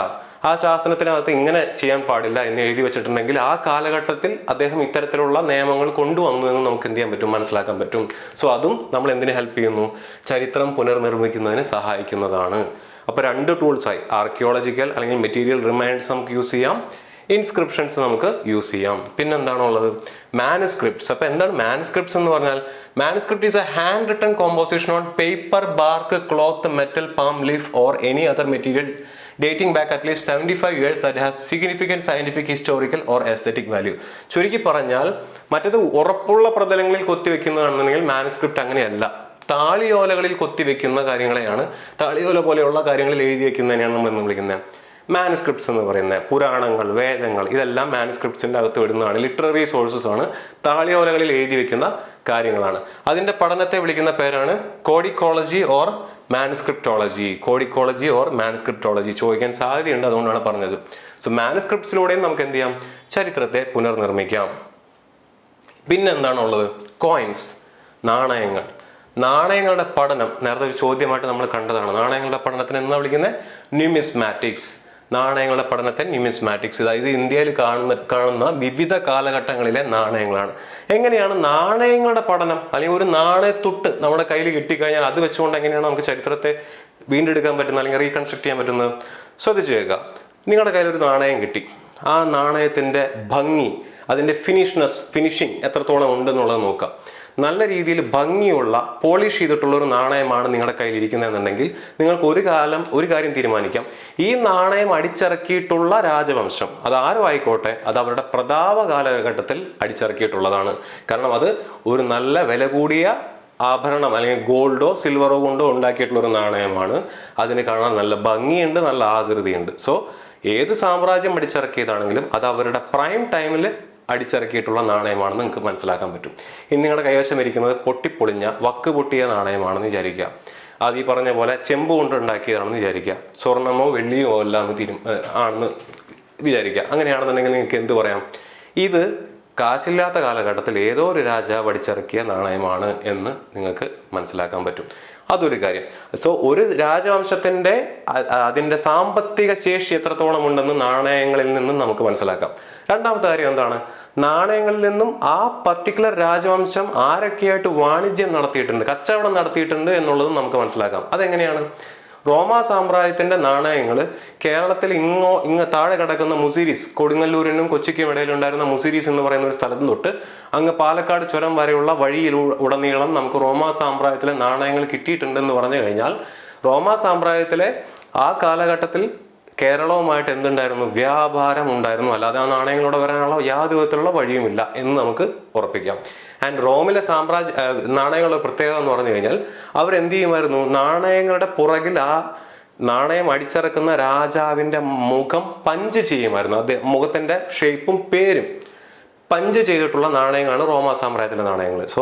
ആ ശാസനത്തിനകത്ത് ഇങ്ങനെ ചെയ്യാൻ പാടില്ല എന്ന് എഴുതി വെച്ചിട്ടുണ്ടെങ്കിൽ ആ കാലഘട്ടത്തിൽ അദ്ദേഹം ഇത്തരത്തിലുള്ള നിയമങ്ങൾ കൊണ്ടുവന്നു എന്ന് നമുക്ക് എന്ത് ചെയ്യാൻ പറ്റും? മനസ്സിലാക്കാൻ പറ്റും. സോ അതും നമ്മൾ എന്തിനു ഹെൽപ്പ് ചെയ്യുന്നു? ചരിത്രം പുനർനിർമ്മിക്കുന്നതിന് സഹായിക്കുന്നതാണ്. അപ്പോൾ രണ്ട് ടൂൾസായി, ആർക്കിയോളജിക്കൽ അല്ലെങ്കിൽ മെറ്റീരിയൽ റിമൈൻസ് നമുക്ക് യൂസ് ചെയ്യാം, ഇൻസ്ക്രിപ്ഷൻസ് നമുക്ക് യൂസ് ചെയ്യാം. പിന്നെന്താണുള്ളത്? മാനുസ്ക്രിപ്റ്റ്സ്. അപ്പോൾ എന്താണ് മാനുസ്ക്രിപ്റ്റ്സ് എന്ന് പറഞ്ഞാൽ? Manuscript is a hand written composition on paper, bark, cloth, metal, palm leaf or any other material dating back at least 75 years that has significant scientific, historical or aesthetic value. ചുരുക്കി പറഞ്ഞാൽ മറ്റേത് ഉറപ്പുള്ള പ്രതലങ്ങളിൽ കൊത്തിവെക്കുന്നതാണെന്നുണ്ടെങ്കിൽ മാനുസ്ക്രിപ്റ്റ് അങ്ങനെയല്ല. താളിയോലകളിൽ കൊത്തിവെക്കുന്ന കാര്യങ്ങളെയാണ്, താളിയോല പോലെയുള്ള കാര്യങ്ങളിൽ എഴുതി വെക്കുന്നതിനെയാണ് നമ്മൾ എന്ന് വിളിക്കുന്നത് മാനുസ്ക്രിപ്റ്റ്സ് എന്ന് പറയുന്നത്. പുരാണങ്ങൾ, വേദങ്ങൾ ഇതെല്ലാം മാനുസ്ക്രിപ്റ്റ്സിന്റെ അകത്ത് വിടുന്നതാണ്. ലിറ്റററി സോഴ്സസ് ആണ്, താളിയോലകളിൽ എഴുതി വെക്കുന്ന കാര്യങ്ങളാണ്. അതിന്റെ പഠനത്തെ വിളിക്കുന്ന പേരാണ് കോഡിക്കോളജി ഓർ മാനുസ്ക്രിപ്റ്റോളജി. കോഡിക്കോളജി ഓർ മാനുസ്ക്രിപ്റ്റോളജി ചോദിക്കാൻ സാധ്യതയുണ്ട്, അതുകൊണ്ടാണ് പറഞ്ഞത്. സോ മാനുസ്ക്രിപ്റ്റ്സിലൂടെയും നമുക്ക് എന്ത് ചെയ്യാം? ചരിത്രത്തെ പുനർനിർമ്മിക്കാം. പിന്നെന്താണുള്ളത്? കോയിൻസ്, നാണയങ്ങൾ. നാണയങ്ങളുടെ പഠനം നേരത്തെ ഒരു ചോദ്യമായിട്ട് നമ്മൾ കണ്ടതാണ്. നാണയങ്ങളുടെ പഠനത്തിന് എന്താ വിളിക്കുന്നത്? ന്യൂമിസ്മാറ്റിക്സ്. നാണയങ്ങളുടെ പഠനത്തെ ന്യൂമിസ്മാറ്റിക്സ്. ഇത് ഇന്ത്യയിൽ കാണുന്ന വിവിധ കാലഘട്ടങ്ങളിലെ നാണയങ്ങളാണ്. എങ്ങനെയാണ് നാണയങ്ങളുടെ പഠനം അല്ലെങ്കിൽ ഒരു നാണയത്തുട്ട് നമ്മുടെ കയ്യിൽ കിട്ടിക്കഴിഞ്ഞാൽ അത് വെച്ചുകൊണ്ട് എങ്ങനെയാണ് നമുക്ക് ചരിത്രത്തെ വീണ്ടെടുക്കാൻ പറ്റുന്നത് അല്ലെങ്കിൽ റീകൺസ്ട്രക്ട് ചെയ്യാൻ പറ്റുന്നത്? ശ്രദ്ധിച്ചു കേൾക്കുക. നിങ്ങളുടെ കയ്യിൽ ഒരു നാണയം കിട്ടി. ആ നാണയത്തിന്റെ ഭംഗി, അതിന്റെ ഫിനിഷിങ് എത്രത്തോളം ഉണ്ടെന്നുള്ളത് നോക്കാം. നല്ല രീതിയിൽ ഭംഗിയുള്ള പോളിഷ് ചെയ്തിട്ടുള്ള ഒരു നാണയമാണ് നിങ്ങളുടെ കയ്യിൽ ഇരിക്കുന്നതെന്നുണ്ടെങ്കിൽ നിങ്ങൾക്ക് ഒരു കാര്യം തീരുമാനിക്കാം. ഈ നാണയം അടിച്ചിറക്കിയിട്ടുള്ള രാജവംശം അത് ആരും ആയിക്കോട്ടെ, അത് അവരുടെ പ്രതാപ കാലഘട്ടത്തിൽ അടിച്ചിറക്കിയിട്ടുള്ളതാണ്. കാരണം അത് ഒരു നല്ല വില കൂടിയ ആഭരണം അല്ലെങ്കിൽ ഗോൾഡോ സിൽവറോ കൊണ്ടോ ഉണ്ടാക്കിയിട്ടുള്ള ഒരു നാണയമാണ്. അതിന് കാണാൻ നല്ല ഭംഗിയുണ്ട്, നല്ല ആകൃതിയുണ്ട്. സോ ഏത് സാമ്രാജ്യം അടിച്ചിറക്കിയതാണെങ്കിലും അത് അവരുടെ പ്രൈം ടൈമിൽ അടിച്ചിറക്കിയിട്ടുള്ള നാണയമാണെന്ന് നിങ്ങൾക്ക് മനസ്സിലാക്കാൻ പറ്റും. ഇനി നിങ്ങളുടെ കൈവശം ഇരിക്കുന്നത് പൊട്ടിപ്പൊളിഞ്ഞ വക്ക് പൊട്ടിയ നാണയമാണെന്ന് വിചാരിക്കുക. അത് ഈ പറഞ്ഞ പോലെ ചെമ്പ് കൊണ്ട് ഉണ്ടാക്കിയതാണെന്ന് വിചാരിക്കുക. സ്വർണ്ണമോ വെള്ളിയോ അല്ല ആണെന്ന് വിചാരിക്കുക. അങ്ങനെയാണെന്നുണ്ടെങ്കിൽ നിങ്ങൾക്ക് എന്ത് പറയാം? ഇത് കാശില്ലാത്ത കാലഘട്ടത്തിൽ ഏതോ ഒരു രാജാവ് അടിച്ചിറക്കിയ നാണയമാണ് എന്ന് നിങ്ങൾക്ക് മനസ്സിലാക്കാൻ പറ്റും. അതൊരു കാര്യം. സോ ഒരു രാജവംശത്തിൻ്റെ അതിൻ്റെ സാമ്പത്തിക ശേഷി എത്രത്തോളം ഉണ്ടെന്ന് നാണയങ്ങളിൽ നിന്നും നമുക്ക് മനസ്സിലാക്കാം. രണ്ടാമത്തെ കാര്യം എന്താണ്? നാണയങ്ങളിൽ നിന്നും ആ പർട്ടിക്കുലർ രാജവംശം ആരൊക്കെയായിട്ട് വാണിജ്യം നടത്തിയിട്ടുണ്ട്, കച്ചവടം നടത്തിയിട്ടുണ്ട് എന്നുള്ളതും നമുക്ക് മനസ്സിലാക്കാം. അതെങ്ങനെയാണ്? റോമാ സാമ്രാജ്യത്തിന്റെ നാണയങ്ങൾ കേരളത്തിൽ ഇങ്ങ് താഴെ കിടക്കുന്ന മുസിരീസ്, കൊടുങ്ങല്ലൂരിനും കൊച്ചിക്കും ഇടയിലുണ്ടായിരുന്ന മുസിരീസ് എന്ന് പറയുന്ന ഒരു സ്ഥലത്ത് തൊട്ട് അങ്ങ് പാലക്കാട് ചുരം വരെയുള്ള വഴിയിൽ ഉടനീളം നമുക്ക് റോമാ സാമ്രാജ്യത്തിലെ നാണയങ്ങൾ കിട്ടിയിട്ടുണ്ടെന്ന് പറഞ്ഞു കഴിഞ്ഞാൽ റോമാ സാമ്രാജ്യത്തിലെ ആ കാലഘട്ടത്തിൽ കേരളവുമായിട്ട് എന്തുണ്ടായിരുന്നു? വ്യാപാരം ഉണ്ടായിരുന്നു. അല്ലാതെ ആ നാണയങ്ങളോട് വരാനുള്ള യാതൊരു വിധത്തിലുള്ള വഴിയുമില്ല എന്ന് നമുക്ക് ഉറപ്പിക്കാം. ആൻഡ് റോമിലെ നാണയങ്ങളുടെ പ്രത്യേകത എന്ന് പറഞ്ഞു കഴിഞ്ഞാൽ അവരെന്ത് ചെയ്യുമായിരുന്നു? നാണയങ്ങളുടെ പുറകിൽ ആ നാണയം അടിച്ചിറക്കുന്ന രാജാവിൻ്റെ മുഖം പഞ്ച് ചെയ്യുമായിരുന്നു. മുഖത്തിൻ്റെ ഷേപ്പും പേരും പഞ്ച് ചെയ്തിട്ടുള്ള നാണയങ്ങളാണ് റോമാ സാമ്രാജ്യത്തിലെ നാണയങ്ങൾ. സോ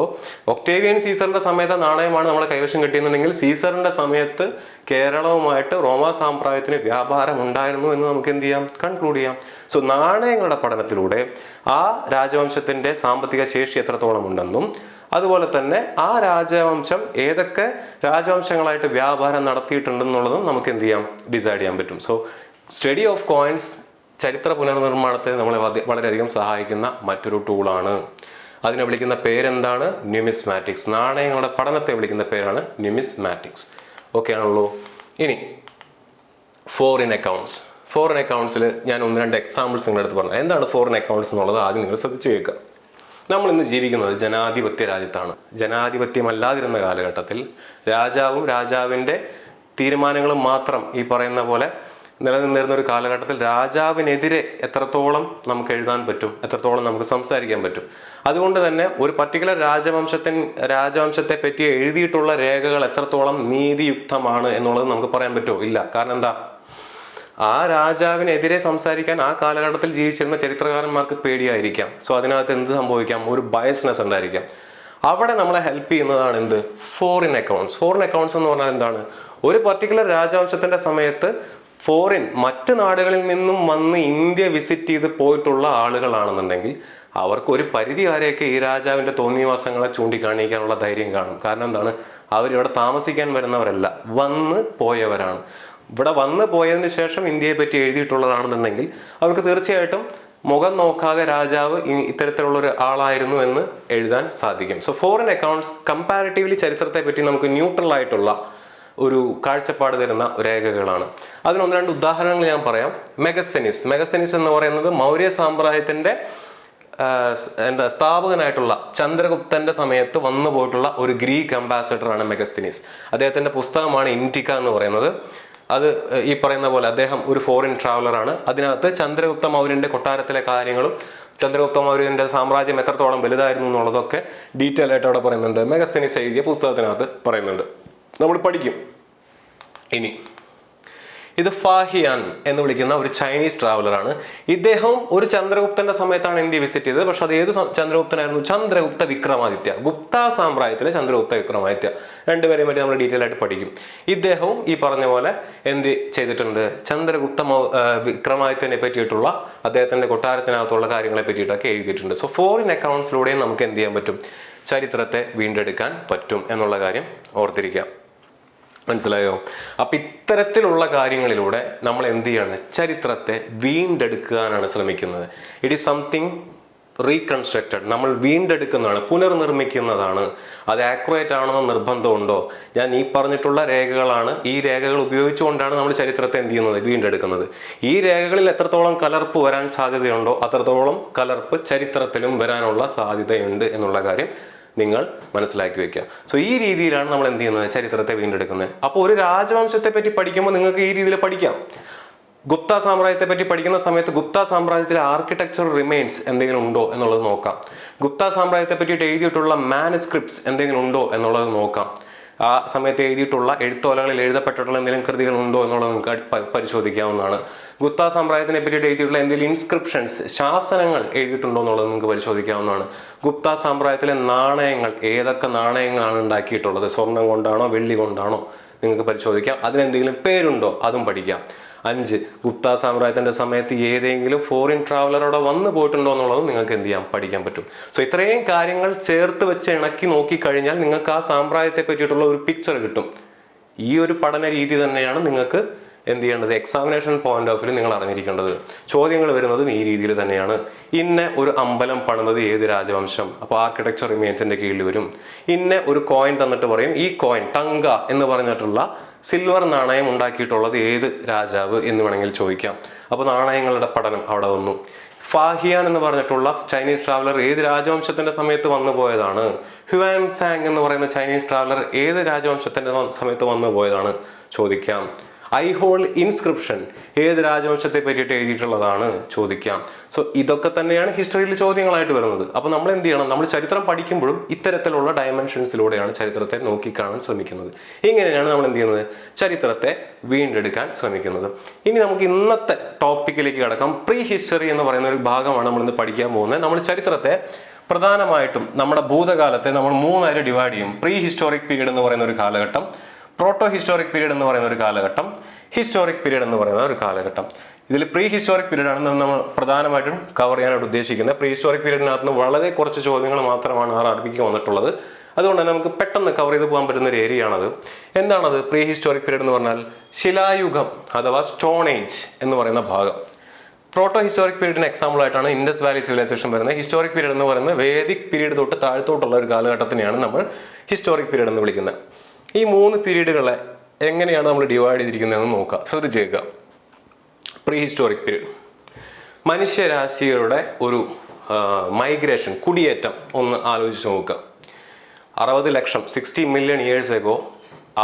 ഒക്ടേവിയൻ സീസറിന്റെ സമയത്തെ നാണയമാണ് നമ്മളെ കൈവശം കിട്ടിയെന്നുണ്ടെങ്കിൽ സീസറിന്റെ സമയത്ത് കേരളവുമായിട്ട് റോമാ സാമ്രാജ്യത്തിന് വ്യാപാരം ഉണ്ടായിരുന്നു എന്ന് നമുക്ക് എന്ത് ചെയ്യാം? കൺക്ലൂഡ് ചെയ്യാം. സോ നാണയങ്ങളുടെ പഠനത്തിലൂടെ ആ രാജവംശത്തിന്റെ സാമ്പത്തിക ശേഷി എത്രത്തോളം ഉണ്ടെന്നും അതുപോലെ തന്നെ ആ രാജവംശം ഏതൊക്കെ രാജവംശങ്ങളായിട്ട് വ്യാപാരം നടത്തിയിട്ടുണ്ടെന്നുള്ളതും നമുക്ക് എന്ത് ചെയ്യാം? ഡിസൈഡ് ചെയ്യാൻ പറ്റും. സോ സ്റ്റഡി ഓഫ് കോയിൻസ് ചരിത്ര പുനർനിർമ്മാണത്തെ നമ്മളെ വളരെയധികം സഹായിക്കുന്ന മറ്റൊരു ടൂളാണ്. അതിനെ വിളിക്കുന്ന പേരെന്താണ്? ന്യൂമിസ്മാറ്റിക്സ്. നാണയങ്ങളുടെ പഠനത്തെ വിളിക്കുന്ന പേരാണ് ന്യൂമിസ്മാറ്റിക്സ്. ഓക്കെ ആണല്ലോ. ഇനി ഫോറിൻ അക്കൗണ്ട്സ്. ഫോറിൻ അക്കൗണ്ട്സിൽ ഞാൻ 1-2 എക്സാമ്പിൾസ് നിങ്ങളുടെ അടുത്ത് പറഞ്ഞു. എന്താണ് ഫോറിൻ അക്കൗണ്ട്സ് എന്നുള്ളത് ആദ്യം നിങ്ങൾ ശ്രദ്ധിച്ചു കേൾക്കുക. നമ്മൾ ഇന്ന് ജീവിക്കുന്നത് ജനാധിപത്യ രാജ്യത്താണ്. ജനാധിപത്യമല്ലാതിരുന്ന കാലഘട്ടത്തിൽ രാജാവും രാജാവിൻ്റെ തീരുമാനങ്ങളും മാത്രം ഈ പറയുന്ന പോലെ നിലനിന്നിരുന്ന ഒരു കാലഘട്ടത്തിൽ രാജാവിനെതിരെ എത്രത്തോളം നമുക്ക് എഴുതാൻ പറ്റും, എത്രത്തോളം നമുക്ക് സംസാരിക്കാൻ പറ്റും. അതുകൊണ്ട് തന്നെ ഒരു പർട്ടിക്കുലർ രാജവംശത്തെ പറ്റി എഴുതിയിട്ടുള്ള രേഖകൾ എത്രത്തോളം നീതിയുക്തമാണ് എന്നുള്ളത് നമുക്ക് പറയാൻ പറ്റുമോ? ഇല്ല. കാരണം എന്താ? ആ രാജാവിനെതിരെ സംസാരിക്കാൻ ആ കാലഘട്ടത്തിൽ ജീവിച്ചിരുന്ന ചരിത്രകാരന്മാർക്ക് പേടിയായിരിക്കാം. സോ അതിനകത്ത് എന്ത് സംഭവിക്കാം? ഒരു ബയസ്നെസ് ഉണ്ടായിരിക്കാം. അവിടെ നമ്മളെ ഹെൽപ്പ് ചെയ്യുന്നതാണ് എന്ത്? Foreign accounts. ഫോറിൻ അക്കൗണ്ട്സ് എന്ന് പറഞ്ഞാൽ എന്താണ്? ഒരു പർട്ടിക്കുലർ രാജവംശത്തിന്റെ സമയത്ത് മറ്റ് നാടുകളിൽ നിന്നും വന്ന് ഇന്ത്യ വിസിറ്റ് ചെയ്ത് പോയിട്ടുള്ള ആളുകളാണെന്നുണ്ടെങ്കിൽ അവർക്ക് ഒരു പരിധി വരെയൊക്കെ ഈ രാജാവിൻ്റെ തോന്നിവാസങ്ങളെ ചൂണ്ടിക്കാണിക്കാനുള്ള ധൈര്യം കാണും. കാരണം എന്താണ്? അവരിവിടെ താമസിക്കാൻ വരുന്നവരല്ല, വന്ന് പോയവരാണ്. ഇവിടെ വന്ന് പോയതിന് ശേഷം ഇന്ത്യയെ പറ്റി എഴുതിയിട്ടുള്ളതാണെന്നുണ്ടെങ്കിൽ അവർക്ക് തീർച്ചയായിട്ടും മുഖം നോക്കാതെ രാജാവ് ഇത്തരത്തിലുള്ള ഒരു ആളായിരുന്നു എന്ന് എഴുതാൻ സാധിക്കും. സോ ഫോറിൻ അക്കൗണ്ട്സ് കമ്പാരിറ്റീവ്ലി ചരിത്രത്തെ പറ്റി നമുക്ക് ന്യൂട്രൽ ആയിട്ടുള്ള ഒരു കാഴ്ചപ്പാട് തരുന്ന രേഖകളാണ്. അതിന് 1-2 ഉദാഹരണങ്ങൾ ഞാൻ പറയാം. മെഗസ്തനീസ് എന്ന് പറയുന്നത് മൗര്യ സാമ്രാജ്യത്തിന്റെ സ്ഥാപകനായിട്ടുള്ള ചന്ദ്രഗുപ്തന്റെ സമയത്ത് വന്നു പോയിട്ടുള്ള ഒരു ഗ്രീക്ക് അംബാസഡറാണ് മെഗസ്തനീസ്. അദ്ദേഹത്തിന്റെ പുസ്തകമാണ് ഇന്ത്യക്ക എന്ന് പറയുന്നത്. അത് ഈ പറയുന്ന പോലെ അദ്ദേഹം ഒരു ഫോറിൻ ട്രാവലറാണ്. അതിനകത്ത് ചന്ദ്രഗുപ്ത മൗര്യന്റെ കൊട്ടാരത്തിലെ കാര്യങ്ങളും ചന്ദ്രഗുപ്ത മൗര്യന്റെ സാമ്രാജ്യം എത്രത്തോളം വലുതായിരുന്നു എന്നുള്ളതൊക്കെ ഡീറ്റെയിൽ ആയിട്ട് അവിടെ പറയുന്നുണ്ട്. മെഗസ്തനീസ് എഴുതിയ പുസ്തകത്തിനകത്ത് പറയുന്നുണ്ട്. നമ്മൾ പഠിക്കും. ഇനി ഇത് ഫാഹിയാൻ എന്ന് വിളിക്കുന്ന ഒരു ചൈനീസ് ട്രാവലറാണ്. ഇദ്ദേഹം ഒരു ചന്ദ്രഗുപ്തന്റെ സമയത്താണ് ഇന്ത്യ വിസിറ്റ് ചെയ്തത്. പക്ഷെ അത് ഏത് ചന്ദ്രഗുപ്തനായിരുന്നു? ചന്ദ്രഗുപ്ത വിക്രമാദിത്യ. ഗുപ്ത സാമ്രാജ്യത്തിലെ ചന്ദ്രഗുപ്ത വിക്രമാദിത്യ. രണ്ടുപേരെയും പറ്റി നമ്മൾ ഡീറ്റെയിൽ ആയിട്ട് പഠിക്കും. ഇദ്ദേഹവും ഈ പറഞ്ഞ പോലെ എന്ത് ചെയ്തിട്ടുണ്ട്? ചന്ദ്രഗുപ്ത വിക്രമാദിത്യനെ പറ്റിയിട്ടുള്ള അദ്ദേഹത്തിന്റെ കൊട്ടാരത്തിനകത്തുള്ള കാര്യങ്ങളെ പറ്റിയിട്ടൊക്കെ എഴുതിയിട്ടുണ്ട്. സോ ഫോറിൻ അക്കൗണ്ട്സിലൂടെയും നമുക്ക് എന്ത് ചെയ്യാൻ പറ്റും? ചരിത്രത്തെ വീണ്ടെടുക്കാൻ പറ്റും എന്നുള്ള കാര്യം ഓർത്തിരിക്കാം. മനസ്സിലായോ? അപ്പം ഇത്തരത്തിലുള്ള കാര്യങ്ങളിലൂടെ നമ്മൾ എന്ത് ചെയ്യാണ്? ചരിത്രത്തെ വീണ്ടെടുക്കാനാണ് ശ്രമിക്കുന്നത്. It is something reconstructed. നമ്മൾ വീണ്ടെടുക്കുന്നതാണ്, പുനർനിർമ്മിക്കുന്നതാണ്. അത് ആക്യുറേറ്റ് ആണെന്ന് നിർബന്ധമുണ്ടോ? ഞാൻ ഈ പറഞ്ഞിട്ടുള്ള രേഖകളാണ്. ഈ രേഖകൾ ഉപയോഗിച്ചുകൊണ്ടാണ് നമ്മൾ ചരിത്രത്തെ എന്ത് ചെയ്യുന്നത്? വീണ്ടെടുക്കുന്നത്. ഈ രേഖകളിൽ എത്രത്തോളം കലർപ്പ് വരാൻ സാധ്യതയുണ്ടോ അത്രത്തോളം കലർപ്പ് ചരിത്രത്തിലും വരാനുള്ള സാധ്യതയുണ്ട് എന്നുള്ള കാര്യം നിങ്ങൾ മനസ്സിലാക്കി വെക്കുക. സോ ഈ രീതിയിലാണ് നമ്മൾ എന്ത് ചെയ്യുന്നത്? ചരിത്രത്തെ വീണ്ടെടുക്കുന്നത്. അപ്പോൾ ഒരു രാജവംശത്തെ പറ്റി പഠിക്കുമ്പോൾ നിങ്ങൾക്ക് ഈ രീതിയിൽ പഠിക്കാം. ഗുപ്ത സാമ്രാജ്യത്തെ പറ്റി പഠിക്കുന്ന സമയത്ത് ഗുപ്ത സാമ്രാജ്യത്തിലെ ആർക്കിടെക്ചർ റിമെയിൻസ് എന്തെങ്കിലും ഉണ്ടോ എന്നുള്ളത് നോക്കാം. ഗുപ്ത സാമ്രാജ്യത്തെ പറ്റിയിട്ട് എഴുതിയിട്ടുള്ള മാനുസ്ക്രിപ്റ്റ്സ് എന്തെങ്കിലും ഉണ്ടോ എന്നുള്ളത് നോക്കാം. ആ സമയത്ത് എഴുതിയിട്ടുള്ള എഴുത്തോലകളിൽ എഴുതപ്പെട്ടിട്ടുള്ള എന്തെങ്കിലും കൃതികൾ ഉണ്ടോ എന്നുള്ളത് നിങ്ങൾക്ക് പരിശോധിക്കാവുന്നതാണ്. ഗുപ്ത സാമ്രാജ്യത്തിനെ പറ്റിയിട്ട് എഴുതിയിട്ടുള്ള എന്തെങ്കിലും ഇൻസ്ക്രിപ്ഷൻസ്, ശാസനങ്ങൾ എഴുതിയിട്ടുണ്ടോ എന്നുള്ളത് നിങ്ങൾക്ക് പരിശോധിക്കാവുന്നതാണ്. ഗുപ്ത സാമ്രാജ്യത്തിലെ നാണയങ്ങൾ, ഏതൊക്കെ നാണയങ്ങളാണ് ഉണ്ടാക്കിയിട്ടുള്ളത്, സ്വർണം കൊണ്ടാണോ വെള്ളി കൊണ്ടാണോ നിങ്ങൾക്ക് പരിശോധിക്കാം. അതിനെന്തെങ്കിലും പേരുണ്ടോ അതും പഠിക്കാം. 5 ഗുപ്ത സാമ്രാജ്യത്തിൻ്റെ സമയത്ത് ഏതെങ്കിലും ഫോറിൻ ട്രാവലർ അവിടെ വന്നു പോയിട്ടുണ്ടോ എന്നുള്ളതും നിങ്ങൾക്ക് എന്ത് ചെയ്യാം, പഠിക്കാൻ പറ്റും. സോ ഇത്രയും കാര്യങ്ങൾ ചേർത്ത് വെച്ച് ഇണക്കി നോക്കിക്കഴിഞ്ഞാൽ നിങ്ങൾക്ക് ആ സാമ്രാജ്യത്തെ പറ്റിയിട്ടുള്ള ഒരു പിക്ചർ കിട്ടും. ഈ ഒരു പഠന രീതി തന്നെയാണ് നിങ്ങൾക്ക് എന്ത് ചെയ്യേണ്ടത്, എക്സാമിനേഷൻ പോയിന്റ് ഓഫ് വ്യൂ നിങ്ങൾ അറിഞ്ഞിരിക്കേണ്ടത്. ചോദ്യങ്ങൾ വരുന്നതും ഈ രീതിയിൽ തന്നെയാണ്. ഇന്ന ഒരു അമ്പലം പണിതത് ഏത് രാജവംശം, അപ്പോൾ ആർക്കിടെക്ചർ റിമെയിൻസിന്റെ കീഴിൽ വരും. ഇന്ന ഒരു കോയിൻ തന്നിട്ട് പറയും ഈ കോയിൻ തങ്ക എന്ന് പറഞ്ഞിട്ടുള്ള സിൽവർ നാണയം ഉണ്ടാക്കിയിട്ടുള്ളത് ഏത് രാജാവ് എന്ന് വേണമെങ്കിൽ ചോദിക്കാം. അപ്പോൾ നാണയങ്ങളുടെ പഠനം അവിടെ വന്നു. ഫാഹിയാൻ എന്ന് പറഞ്ഞിട്ടുള്ള ചൈനീസ് ട്രാവലർ ഏത് രാജവംശത്തിന്റെ സമയത്ത് വന്നു പോയതാണ്. ഹ്യുവാൻ സാങ് എന്ന് പറയുന്ന ചൈനീസ് ട്രാവലർ ഏത് രാജവംശത്തിന്റെ സമയത്ത് വന്നു പോയതാണ് ചോദിക്കാം. ഐഹോൾ ഇൻസ്ക്രിപ്ഷൻ ഏത് രാജവംശത്തെ പറ്റിയിട്ട് എഴുതിയിട്ടുള്ളതാണ് ചോദിക്കാം. സോ ഇതൊക്കെ തന്നെയാണ് ഹിസ്റ്ററിയിൽ ചോദ്യങ്ങളായിട്ട് വരുന്നത്. അപ്പോൾ നമ്മൾ എന്ത് ചെയ്യണം, നമ്മൾ ചരിത്രം പഠിക്കുമ്പോഴും ഇത്തരത്തിലുള്ള ഡയമെൻഷൻസിലൂടെയാണ് ചരിത്രത്തെ നോക്കിക്കാണാൻ ശ്രമിക്കുന്നത്. ഇങ്ങനെയാണ് നമ്മൾ എന്ത് ചെയ്യുന്നത്, ചരിത്രത്തെ വീണ്ടെടുക്കാൻ ശ്രമിക്കുന്നത്. ഇനി നമുക്ക് ഇന്നത്തെ ടോപ്പിക്കിലേക്ക് കടക്കാം. പ്രീ ഹിസ്റ്ററി എന്ന് പറയുന്ന ഒരു ഭാഗമാണ് നമ്മൾ ഇന്ന് പഠിക്കാൻ പോകുന്നത്. നമ്മൾ ചരിത്രത്തെ പ്രധാനമായിട്ടും നമ്മുടെ ഭൂതകാലത്തെ നമ്മൾ 3 ഡിവൈഡ് ചെയ്യും. പ്രീ ഹിസ്റ്റോറിക് പീരീഡ് എന്ന് പറയുന്ന ഒരു കാലഘട്ടം, പ്രോട്ടോ ഹിസ്റ്റോറിക് പീരീഡ് എന്ന് പറയുന്ന ഒരു കാലഘട്ടം, ഹിസ്റ്റോറിക് പീരീഡ് എന്ന് പറയുന്ന ഒരു കാലഘട്ടം. ഇതിൽ പ്രീ ഹിസ്റ്റോറിക് പീരീഡ് ആണ് നമ്മൾ പ്രധാനമായിട്ടും കവർ ചെയ്യാനായിട്ട് ഉദ്ദേശിക്കുന്നത്. പ്രീ ഹിസ്റ്റോറിക് പീരീഡിനകത്ത് നിന്ന് വളരെ കുറച്ച് ചോദ്യങ്ങൾ മാത്രമാണ് RRBക്ക് വന്നിട്ടുള്ളത്. അതുകൊണ്ട് തന്നെ നമുക്ക് പെട്ടെന്ന് കവർ ചെയ്ത് പോകാൻ പറ്റുന്ന ഒരു ഏരിയ ആണത്. എന്താണത് പ്രീ ഹിസ്റ്റോറിക് പീരീഡ് എന്ന് പറഞ്ഞാൽ? ശിലായുഗം അഥവാ സ്റ്റോൺ ഏജ് എന്ന് പറയുന്ന ഭാഗം. പ്രോട്ടോ ഹിസ്റ്റോറിക് പീരീഡിന് എക്സാമ്പിൾ ആയിട്ടാണ് ഇൻഡസ് വാലി സിവിലൈസേഷൻ വരുന്നത്. ഹിസ്റ്റോറിക് പീരീഡ് എന്ന് പറയുന്നത് വേദിക് പീരീഡ് തൊട്ട് താഴത്തോട്ടുള്ള ഒരു കാലഘട്ടത്തിനെയാണ് നമ്മൾ ഹിസ്റ്റോറിക് പീരീഡ് എന്ന് വിളിക്കുന്നത്. ഈ 3 പീരീഡുകളെ എങ്ങനെയാണ് നമ്മൾ ഡിവൈഡ് ചെയ്തിരിക്കുന്നതെന്ന് നോക്കാം, ശ്രദ്ധിച്ചേക്കുക. പ്രീ ഹിസ്റ്റോറിക് പീരീഡ് മനുഷ്യരാശിയുടെ ഒരു മൈഗ്രേഷൻ, കുടിയേറ്റം ഒന്ന് ആലോചിച്ച് നോക്കുക. 60 ലക്ഷം 60 മില്യൺ ഇയേഴ്സ് എഗോ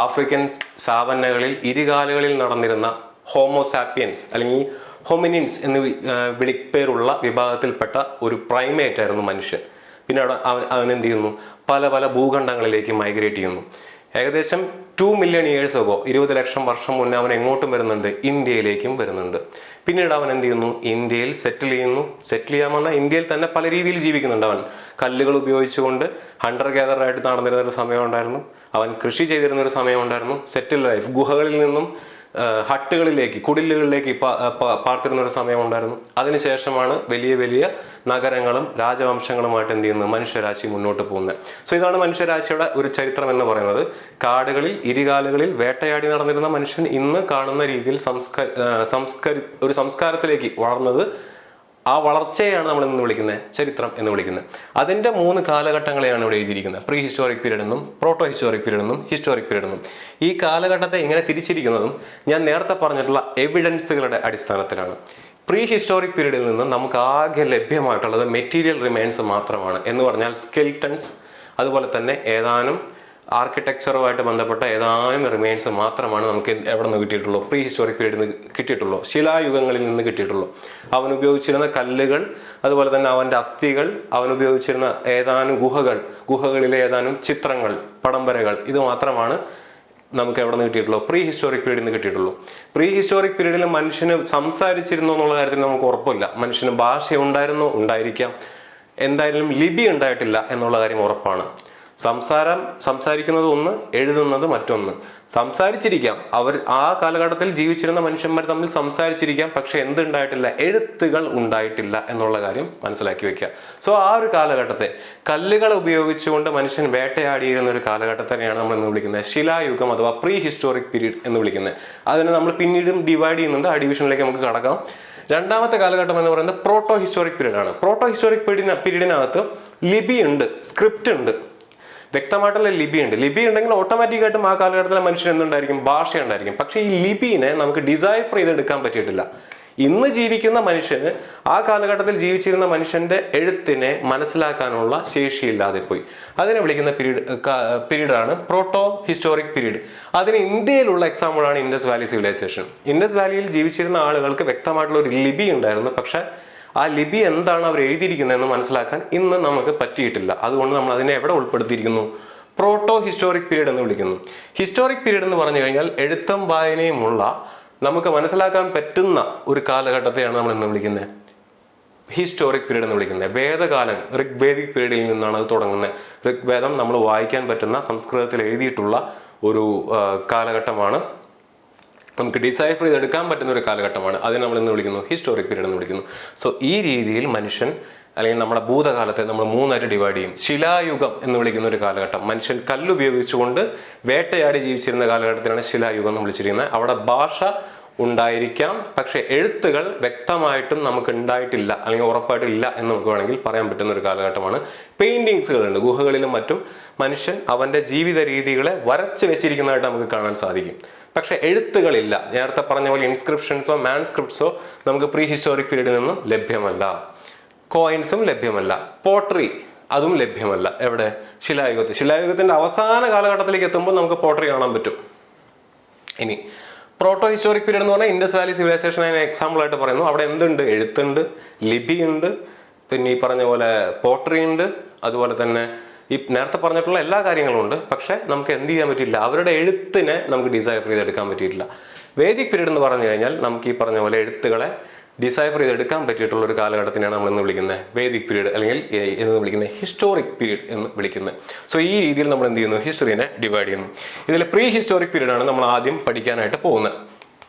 ആഫ്രിക്കൻ സാവന്നകളിൽ ഇരുകാലുകളിൽ നടന്നിരുന്ന ഹോമോസാപ്പിയൻസ് അല്ലെങ്കിൽ ഹോമിനിൻസ് എന്ന് വിളിപ്പേരുള്ള വിഭാഗത്തിൽപ്പെട്ട ഒരു പ്രൈമേറ്റ് ആയിരുന്നു മനുഷ്യൻ. പിന്നെ അവൻ എന്ത് ചെയ്യുന്നു, പല പല ഭൂഖണ്ഡങ്ങളിലേക്ക് മൈഗ്രേറ്റ് ചെയ്യുന്നു. ഏകദേശം 2 മില്യൺ ഇയേഴ്സ് എഗോ 20 ലക്ഷം വർഷം മുന്നേ അവൻ എങ്ങോട്ടും വരുന്നുണ്ട്, ഇന്ത്യയിലേക്കും വരുന്നുണ്ട്. പിന്നീട് അവൻ എന്ത് ചെയ്യുന്നു, ഇന്ത്യയിൽ സെറ്റിൽ ചെയ്യുന്നു. സെറ്റിൽ ചെയ്യാൻ പറഞ്ഞാൽ ഇന്ത്യയിൽ തന്നെ പല രീതിയിൽ ജീവിക്കുന്നുണ്ട്. അവൻ കല്ലുകൾ ഉപയോഗിച്ചുകൊണ്ട് ഹണ്ടർ ഗാദറായിട്ട് നടന്നിരുന്ന ഒരു സമയം ഉണ്ടായിരുന്നു. അവൻ കൃഷി ചെയ്തിരുന്ന ഒരു സമയം ഉണ്ടായിരുന്നു. സെറ്റിൽ ലൈഫ്, ഗുഹകളിൽ നിന്നും ഹട്ടുകളിലേക്ക്, കുടിലുകളിലേക്ക് പാർത്തിരുന്ന ഒരു സമയം ഉണ്ടായിരുന്നു. അതിനുശേഷമാണ് വലിയ വലിയ നഗരങ്ങളും രാജവംശങ്ങളുമായിട്ട് എന്ത് ചെയ്യുന്നത്, മനുഷ്യരാശി മുന്നോട്ട് പോകുന്നത്. സോ ഇതാണ് മനുഷ്യരാശിയുടെ ഒരു ചരിത്രം എന്ന് പറയുന്നത്. കാടുകളിൽ ഇരുകാലുകളിൽ വേട്ടയാടി നടന്നിരുന്ന മനുഷ്യൻ ഇന്ന് കാണുന്ന രീതിയിൽ ഒരു സംസ്കാരത്തിലേക്ക് വളർന്നത്. ആ വളർച്ചയാണ് നമ്മൾ ഇന്ന് വിളിക്കുന്നത് ചരിത്രം എന്ന് വിളിക്കുന്നത്. അതിൻ്റെ 3 കാലഘട്ടങ്ങളെയാണ് ഇവിടെ എഴുതിയിരിക്കുന്നത്. പ്രീ ഹിസ്റ്റോറിക് പീരീഡ് എന്നും പ്രോട്ടോ ഹിസ്റ്റോറിക് പീരീഡ് എന്നും ഹിസ്റ്റോറിക് പീരീഡ് എന്നും. ഈ കാലഘട്ടത്തെ ഇങ്ങനെ തിരിച്ചിരിക്കുന്നതും ഞാൻ നേരത്തെ പറഞ്ഞിട്ടുള്ള എവിഡൻസുകളുടെ അടിസ്ഥാനത്തിലാണ്. പ്രീ ഹിസ്റ്റോറിക് പീരീഡിൽ നിന്ന് നമുക്ക് ആകെ ലഭ്യമായിട്ടുള്ളത് മെറ്റീരിയൽ റിമൈൻസ് മാത്രമാണ്. എന്ന് പറഞ്ഞാൽ സ്കെൽട്ടൺസ്, അതുപോലെ തന്നെ ഏതാനും ആർക്കിടെക്ചറുമായിട്ട് ബന്ധപ്പെട്ട ഏതാനും റിമൈൻസ് മാത്രമാണ് നമുക്ക് എവിടെ നിന്ന് കിട്ടിയിട്ടുള്ളൂ, പ്രീ ഹിസ്റ്റോറിക് പീരീഡിൽ നിന്ന് കിട്ടിയിട്ടുള്ളൂ, ശിലായുഗങ്ങളിൽ നിന്ന് കിട്ടിയിട്ടുള്ളൂ. അവൻ ഉപയോഗിച്ചിരുന്ന കല്ലുകൾ, അതുപോലെ തന്നെ അവൻ്റെ അസ്ഥികൾ, അവൻ ഉപയോഗിച്ചിരുന്ന ഏതാനും ഗുഹകളിലെ ഏതാനും ചിത്രങ്ങൾ, പടംവരകൾ, ഇത് മാത്രമാണ് നമുക്ക് എവിടെ നിന്ന് കിട്ടിയിട്ടുള്ളൂ, പ്രീ ഹിസ്റ്റോറിക് പീരീഡിൽ നിന്ന് കിട്ടിയിട്ടുള്ളൂ. പ്രീ ഹിസ്റ്റോറിക് പീരീഡിൽ മനുഷ്യന് സംസാരിച്ചിരുന്നോ എന്നുള്ള കാര്യത്തിൽ നമുക്ക് ഉറപ്പില്ല. മനുഷ്യന് ഭാഷ ഉണ്ടായിരുന്നോ, ഉണ്ടായിരിക്കാം. എന്തായാലും ലിപി ഉണ്ടായിട്ടില്ല എന്നുള്ള കാര്യം ഉറപ്പാണ്. സംസാരിക്കുന്നത് ഒന്ന്, എഴുതുന്നത് മറ്റൊന്ന്. സംസാരിച്ചിരിക്കാം, അവർ ആ കാലഘട്ടത്തിൽ ജീവിച്ചിരുന്ന മനുഷ്യന്മാർ തമ്മിൽ സംസാരിച്ചിരിക്കാം, പക്ഷെ എന്തുണ്ടായിട്ടില്ല, എഴുത്തുകൾ ഉണ്ടായിട്ടില്ല എന്നുള്ള കാര്യം മനസ്സിലാക്കി വെക്കുക. സോ ആ ഒരു കാലഘട്ടത്തെ കല്ലുകൾ ഉപയോഗിച്ചുകൊണ്ട് മനുഷ്യൻ വേട്ടയാടിയിരുന്ന ഒരു കാലഘട്ടത്തിനെയാണ് നമ്മൾ എന്ന് വിളിക്കുന്നത് ശിലായുഗം അഥവാ പ്രീ ഹിസ്റ്റോറിക് പീരീഡ് എന്ന് വിളിക്കുന്നത്. അതിന് നമ്മൾ പിന്നീടും ഡിവൈഡ് ചെയ്യുന്നുണ്ട്. ആ ഡിവിഷനിലേക്ക് നമുക്ക് കടക്കാം. രണ്ടാമത്തെ കാലഘട്ടം എന്ന് പറയുന്നത് പ്രോട്ടോ ഹിസ്റ്റോറിക് പീരീഡ് ആണ്. പ്രോട്ടോ ഹിസ്റ്റോറിക് പീരീഡിനകത്ത് ലിപി ഉണ്ട്, സ്ക്രിപ്റ്റ് ഉണ്ട്, വ്യക്തമായിട്ടുള്ള ലിപി ഉണ്ട്. ലിപി ഉണ്ടെങ്കിൽ ഓട്ടോമാറ്റിക്കായിട്ടും ആ കാലഘട്ടത്തിലെ മനുഷ്യൻ എന്തുണ്ടായിരിക്കും, ഭാഷ ഉണ്ടായിരിക്കും. പക്ഷേ ഈ ലിപിനെ നമുക്ക് ഡിസൈഫർ ചെയ്തെടുക്കാൻ പറ്റിയിട്ടില്ല. ഇന്ന് ജീവിക്കുന്ന മനുഷ്യന് ആ കാലഘട്ടത്തിൽ ജീവിച്ചിരുന്ന മനുഷ്യന്റെ എഴുത്തിനെ മനസ്സിലാക്കാനുള്ള ശേഷിയില്ലാതെ പോയി. അതിനെ വിളിക്കുന്ന പീരീഡാണ് പ്രോട്ടോ ഹിസ്റ്റോറിക് പീരീഡ്. അതിന് ഇന്ത്യയിലുള്ള എക്സാമ്പിളാണ് ഇൻഡസ് വാലി സിവിലൈസേഷൻ. ഇൻഡസ് വാലിയിൽ ജീവിച്ചിരുന്ന ആളുകൾക്ക് വ്യക്തമായിട്ടുള്ള ഒരു ലിപി ഉണ്ടായിരുന്നു. പക്ഷെ ആ ലിപി എന്താണ് അവർ എഴുതിയിരിക്കുന്നതെന്ന് മനസ്സിലാക്കാൻ ഇന്ന് നമുക്ക് പറ്റിയിട്ടില്ല. അതുകൊണ്ട് നമ്മൾ അതിനെ എവിടെ ഉൾപ്പെടുത്തിയിരിക്കുന്നു, പ്രോട്ടോ ഹിസ്റ്റോറിക് പീരീഡ് എന്ന് വിളിക്കുന്നു. ഹിസ്റ്റോറിക് പീരീഡ് എന്ന് പറഞ്ഞു കഴിഞ്ഞാൽ എഴുത്തും വായനയുമുള്ള നമുക്ക് മനസ്സിലാക്കാൻ പറ്റുന്ന ഒരു കാലഘട്ടത്തെയാണ് നമ്മൾ എന്ന് വിളിക്കുന്നത് ഹിസ്റ്റോറിക് പീരീഡ് എന്ന് വിളിക്കുന്നത്. വേദകാലം, ഋഗ്വേദിക് പീരീഡിൽ നിന്നാണ് അത് തുടങ്ങുന്നത്. ഋഗ്വേദം നമ്മൾ വായിക്കാൻ പറ്റുന്ന, സംസ്കൃതത്തിൽ എഴുതിയിട്ടുള്ള ഒരു കാലഘട്ടമാണ് നമുക്ക് ഡിസൈഫർ ചെയ്തെടുക്കാൻ പറ്റുന്ന ഒരു കാലഘട്ടമാണ്. അതിനെ നമ്മൾ എന്ന് വിളിക്കുന്നു ഹിസ്റ്റോറിക് പീരീഡ് എന്ന് വിളിക്കുന്നു. സോ ഈ രീതിയിൽ മനുഷ്യൻ അല്ലെങ്കിൽ നമ്മുടെ ഭൂതകാലത്തെ നമ്മൾ മൂന്നായിട്ട് ഡിവൈഡ് ചെയ്യും. ശിലായുഗം എന്ന് വിളിക്കുന്ന ഒരു കാലഘട്ടം, മനുഷ്യൻ കല്ലുപയോഗിച്ചുകൊണ്ട് വേട്ടയാടി ജീവിച്ചിരുന്ന കാലഘട്ടത്തിലാണ് ശിലായുഗം എന്ന് വിളിച്ചിരിക്കുന്നത്. അവിടെ ഭാഷ ഉണ്ടായിരിക്കാം, പക്ഷെ എഴുത്തുകൾ വ്യക്തമായിട്ടും നമുക്ക് ഉണ്ടായിട്ടില്ല അല്ലെങ്കിൽ ഉറപ്പായിട്ടില്ല എന്ന് നമുക്ക് വേണമെങ്കിൽ പറയാൻ പറ്റുന്ന ഒരു കാലഘട്ടമാണ്. പെയിന്റിങ്സുകളുണ്ട്, ഗുഹകളിലും മറ്റും മനുഷ്യൻ അവന്റെ ജീവിത രീതികളെ വരച്ച് വെച്ചിരിക്കുന്നതായിട്ട് നമുക്ക് കാണാൻ സാധിക്കും. പക്ഷെ എഴുത്തുകളില്ല. നേരത്തെ പറഞ്ഞ പോലെ ഇൻസ്ക്രിപ്ഷൻസോ മാൻസ്ക്രിപ്റ്റ്സോ നമുക്ക് പ്രീ ഹിസ്റ്റോറിക് പീരീഡിൽ നിന്നും ലഭ്യമല്ല. കോയിൻസും ലഭ്യമല്ല. പോട്ടറി അതും ലഭ്യമല്ല. എവിടെ? ശിലായുഗത്തിന്റെ അവസാന കാലഘട്ടത്തിലേക്ക് എത്തുമ്പോൾ നമുക്ക് പോട്ടറി കാണാൻ പറ്റും. ഇനി പ്രോട്ടോ ഹിസ്റ്റോറിക് പീരീഡ് എന്ന് പറഞ്ഞാൽ ഇൻഡസ് വാലി സിവിലൈസേഷൻ അതിന് എക്സാമ്പിൾ ആയിട്ട് പറയുന്നു. അവിടെ എന്തുണ്ട്? എഴുത്തുണ്ട്, ലിപിയുണ്ട്, പിന്നെ ഈ പറഞ്ഞ പോലെ പോട്ടറി ഉണ്ട്, അതുപോലെ തന്നെ ഈ നേരത്തെ പറഞ്ഞിട്ടുള്ള എല്ലാ കാര്യങ്ങളും ഉണ്ട്. പക്ഷെ നമുക്ക് എന്ത് ചെയ്യാൻ പറ്റില്ല? അവരുടെ എഴുത്തിനെ നമുക്ക് ഡിസൈഫർ ചെയ്തെടുക്കാൻ പറ്റിയിട്ടില്ല. വേദിക് പീരീഡ് എന്ന് പറഞ്ഞു കഴിഞ്ഞാൽ നമുക്ക് ഈ പറഞ്ഞ പോലെ എഴുത്തുകളെ ഡിസൈഫർ ചെയ്തെടുക്കാൻ പറ്റിയിട്ടുള്ള ഒരു കാലഘട്ടത്തിനാണ് നമ്മൾ എന്ന് വിളിക്കുന്നത് വേദിക് പീരീഡ്, അല്ലെങ്കിൽ എന്ന് വിളിക്കുന്നത് ഹിസ്റ്റോറിക് പീരീഡ് എന്ന് വിളിക്കുന്നത്. സോ ഈ രീതിയിൽ നമ്മൾ എന്ത് ചെയ്യുന്നു? ഹിസ്റ്ററിനെ ഡിവൈഡ് ചെയ്യുന്നു. ഇതിൽ പ്രീ ഹിസ്റ്റോറിക് പീരീഡ് ആണ് നമ്മൾ ആദ്യം പഠിക്കാനായിട്ട് പോകുന്നത്.